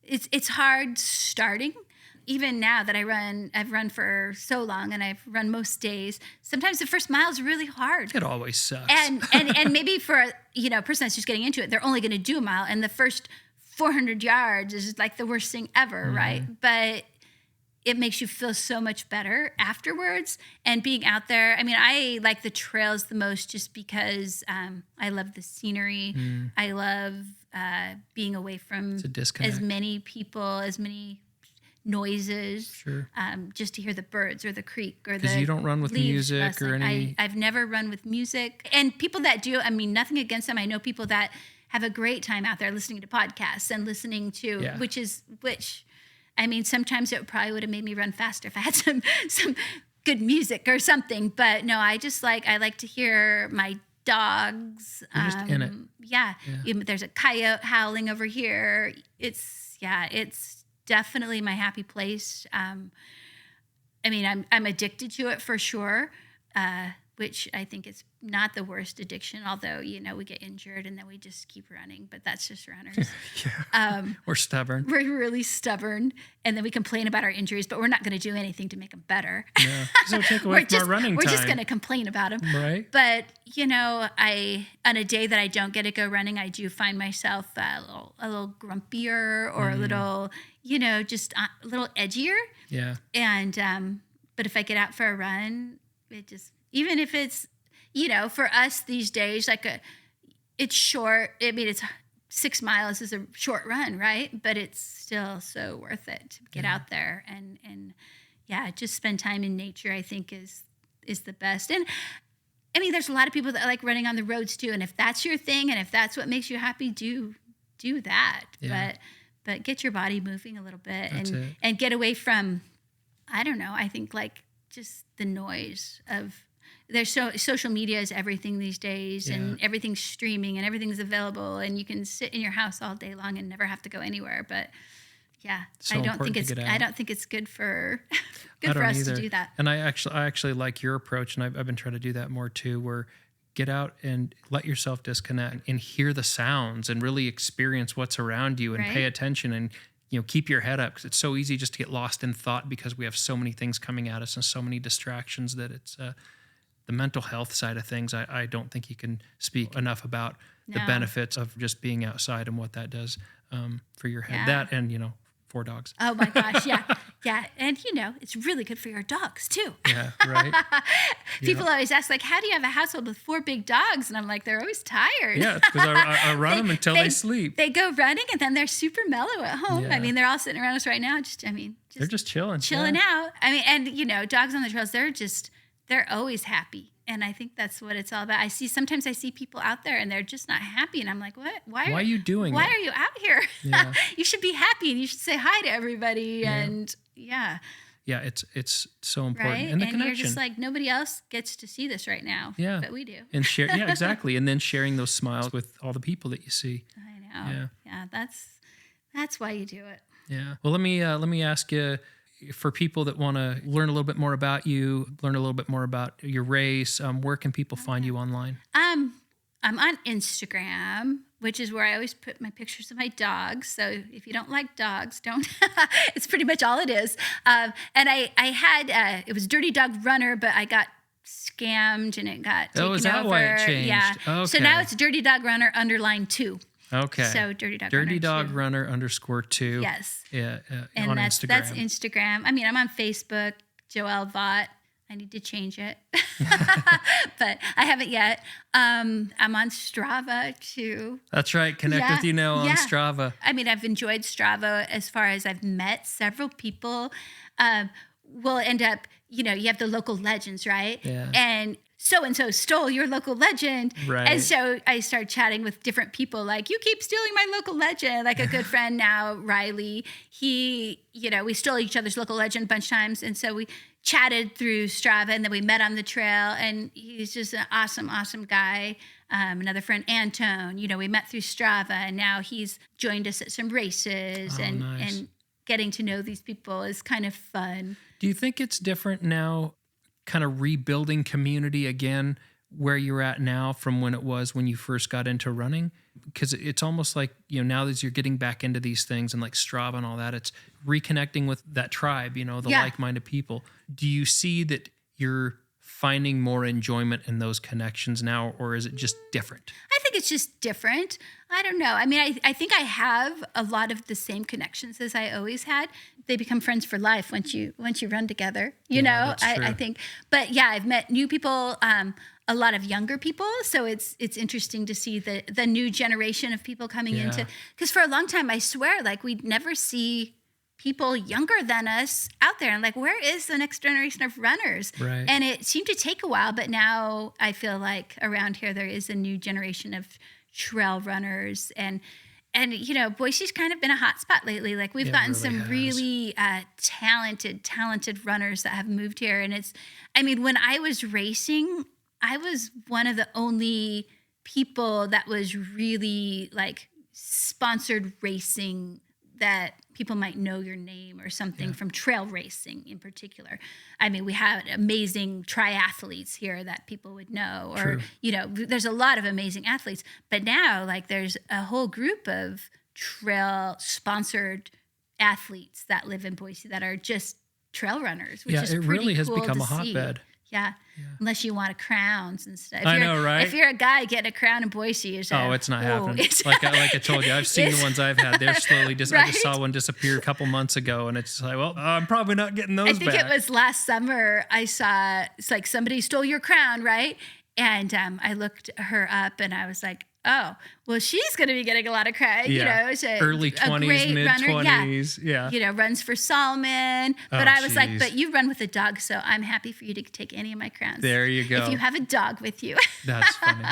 It's hard starting. Even now that I've run for so long, and I've run most days, sometimes the first mile is really hard. It always sucks. And maybe for a person that's just getting into it, they're only going to do a mile, and the first 400 yards is like the worst thing ever, right? But it makes you feel so much better afterwards. And being out there, I mean, I like the trails the most just because I love the scenery. I love being away from as many people, as many noises, just to hear the birds or the creek or the because you don't run with music rustling. Or any. I've never run with music, and people that do, I mean, nothing against them. I know people that have a great time out there listening to podcasts and listening to, I mean, sometimes it probably would have made me run faster if I had some good music or something. But no, I like to hear my dogs. You're just in it. Yeah. There's a coyote howling over here. It's definitely my happy place. I mean, I'm addicted to it for sure, which I think is not the worst addiction, although, we get injured and then we just keep running, but that's just runners. We're stubborn. We're really stubborn, and then we complain about our injuries, but we're not going to do anything to make them better. Yeah. So take away from our running time. We're just going to complain about them. Right. But, on a day that I don't get to go running, I do find myself a little grumpier or a little, just a little edgier. Yeah. And, but if I get out for a run, it just, even if it's, for us these days, it's short. I mean, it's 6 miles is a short run, right? But it's still so worth it to get out there and just spend time in nature, I think is the best. And I mean, there's a lot of people that like running on the roads too. And if that's your thing, and if that's what makes you happy, do that. Yeah. But get your body moving a little bit and get away from, I don't know, I think just the noise of, social media is everything these days, and everything's streaming and everything's available, and you can sit in your house all day long and never have to go anywhere. But I don't think it's good for us to do that. And I actually like your approach, and I've been trying to do that more too, where get out and let yourself disconnect and hear the sounds and really experience what's around you and pay attention and keep your head up, because it's so easy just to get lost in thought because we have so many things coming at us and so many distractions that it's the mental health side of things. I don't think you can speak enough about the benefits of just being outside and what that does for your head. That and 4 dogs. Oh my gosh, yeah. And it's really good for your dogs too. Yeah, right. People always ask, how do you have a household with 4 big dogs? And I'm like, they're always tired. Yeah, it's because I run them until they sleep. They go running and then they're super mellow at home. Yeah. I mean, they're all sitting around us right now. They're just chilling. Chilling out. I mean, and dogs on the trails, they're always happy. And I think that's what it's all about. Sometimes I see people out there and they're just not happy. And I'm like, what? Why are you doing Why are you out here? Yeah. You should be happy and you should say hi to everybody. Yeah. And yeah, it's so important. Right? And the connection. You're just like, nobody else gets to see this right now. Yeah. But we do. And share, exactly. And then sharing those smiles with all the people that you see. I know. Yeah. That's why you do it. Yeah. Well, let me ask you, for people that want to learn a little bit more about you, learn a little bit more about your race, where can people find you online? I'm on Instagram, which is where I always put my pictures of my dogs. So if you don't like dogs, don't. It's pretty much all it is. And I had, it was Dirty Dog Runner, but I got scammed and it got taken over. Oh, is that why it changed? Yeah. Okay. So now it's Dirty Dog Runner _2. Okay. So Dirty Dog Runner _2. Yes. Yeah. And on that's Instagram. I mean, I'm on Facebook, Joelle Faught. I need to change it, but I haven't yet. I'm on Strava too. That's right. Connect with you now on Strava. I mean, I've enjoyed Strava as far as I've met several people. Will end up, you have the local legends, right? Yeah. And so-and-so stole your local legend. Right. And so I started chatting with different people like, you keep stealing my local legend. Like a good friend now, Riley, we stole each other's local legend a bunch of times. And so we chatted through Strava and then we met on the trail and he's just an awesome, awesome guy. Another friend, Antone, we met through Strava and now he's joined us at some races and getting to know these people is kind of fun. Do you think it's different now, kind of rebuilding community again where you're at now from when it was when you first got into running? Because it's almost like, now that you're getting back into these things and like Strava and all that, it's reconnecting with that tribe, the like-minded people. Do you see that you're finding more enjoyment in those connections now, or is it just different? I think it's just different. I don't know. I mean, I think I have a lot of the same connections as I always had. They become friends for life once you run together, That's true. I think. But yeah, I've met new people, a lot of younger people. So it's interesting to see the new generation of people coming into, because for a long time, I swear, we'd never see people younger than us out there. And where is the next generation of runners? Right. And it seemed to take a while, but now I feel like around here, there is a new generation of trail runners. And Boise's kind of been a hot spot lately. Like we've gotten some really talented runners that have moved here. And when I was racing, I was one of the only people that was really like sponsored racing that people might know your name or something from trail racing in particular. We had amazing triathletes here that people would know, or, there's a lot of amazing athletes, but now like there's a whole group of trail sponsored athletes that live in Boise that are just trail runners, which is pretty cool. It really has become a hotbed. Yeah. Unless you want crowns and stuff. I know, right? If you're a guy getting a crown in Boise, it's not happening. Like I told you, I've seen the ones I've had. They're slowly just. Right? I just saw one disappear a couple months ago, and it's like, well, I'm probably not getting those back. I think it was last summer. I saw it's like somebody stole your crown, right? And I looked her up, and I was like, oh, well, she's going to be getting a lot of credit. Yeah. Early 20s, mid 20s. Yeah. Runs for Solomon. But I was like, but you run with a dog, so I'm happy for you to take any of my crowns. There you go. If you have a dog with you. That's funny.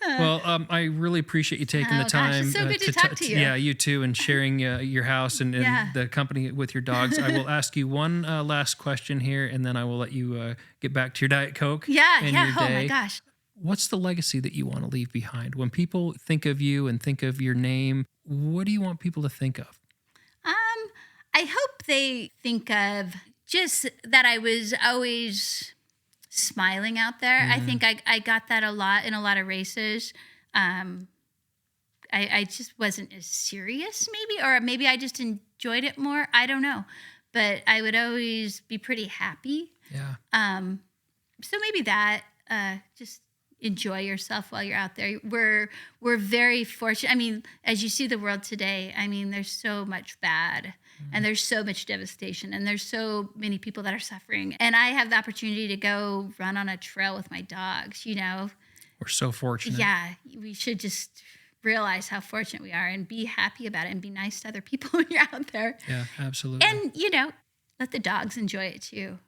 Well, I really appreciate you taking the time. It's so good to talk to you. Yeah, you too, and sharing your house and the company with your dogs. I will ask you one last question here, and then I will let you get back to your Diet Coke. Yeah. Oh, my gosh. What's the legacy that you want to leave behind? When people think of you and think of your name, what do you want people to think of? I hope they think of just that I was always smiling out there. I think I got that a lot in a lot of races. I just wasn't as serious maybe, or maybe I just enjoyed it more. I don't know. But I would always be pretty happy. Yeah. So maybe that, just enjoy yourself while you're out there. We're very fortunate. As you see the world today, there's so much bad and there's so much devastation and there's so many people that are suffering. And I have the opportunity to go run on a trail with my dogs, We're so fortunate. Yeah, we should just realize how fortunate we are and be happy about it and be nice to other people when you're out there. Yeah, absolutely. And, let the dogs enjoy it too.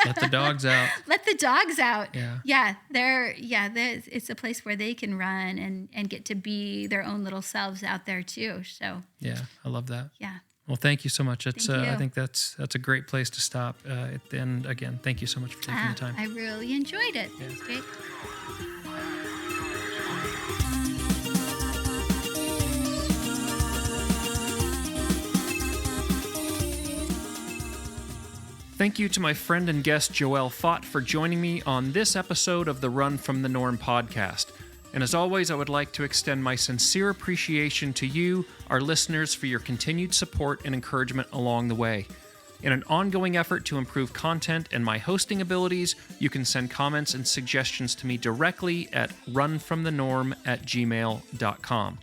Let the dogs out. Let the dogs out. Yeah. It's a place where they can run and get to be their own little selves out there too. So yeah, I love that. Yeah. Well, thank you so much. It's Thank you. I think that's a great place to stop. And again, thank you so much for taking the time. I really enjoyed it. Yeah. It's great. Thank you to my friend and guest Joelle Faught for joining me on this episode of the Run from the Norm podcast. And as always, I would like to extend my sincere appreciation to you, our listeners, for your continued support and encouragement along the way. In an ongoing effort to improve content and my hosting abilities, you can send comments and suggestions to me directly at runfromthenorm@gmail.com.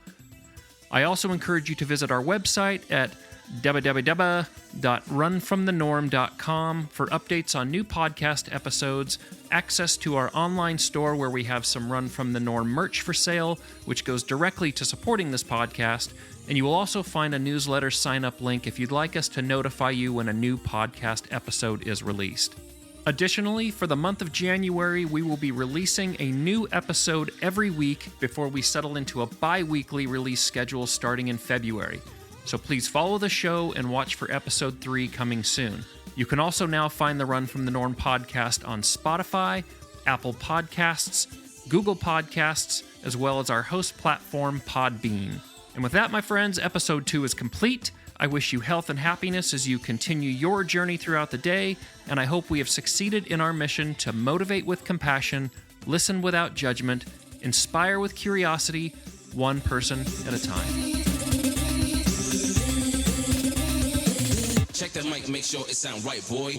I also encourage you to visit our website at www.runfromthenorm.com for updates on new podcast episodes, access to our online store where we have some Run From The Norm merch for sale, which goes directly to supporting this podcast, and you will also find a newsletter sign-up link if you'd like us to notify you when a new podcast episode is released. Additionally, for the month of January, we will be releasing a new episode every week before we settle into a bi-weekly release schedule starting in February. So please follow the show and watch for episode 3 coming soon. You can also now find the Run From The Norm podcast on Spotify, Apple Podcasts, Google Podcasts, as well as our host platform, Podbean. And with that, my friends, episode 2 is complete. I wish you health and happiness as you continue your journey throughout the day, and I hope we have succeeded in our mission to motivate with compassion, listen without judgment, inspire with curiosity, one person at a time. Check that mic, make sure it sound right, boy.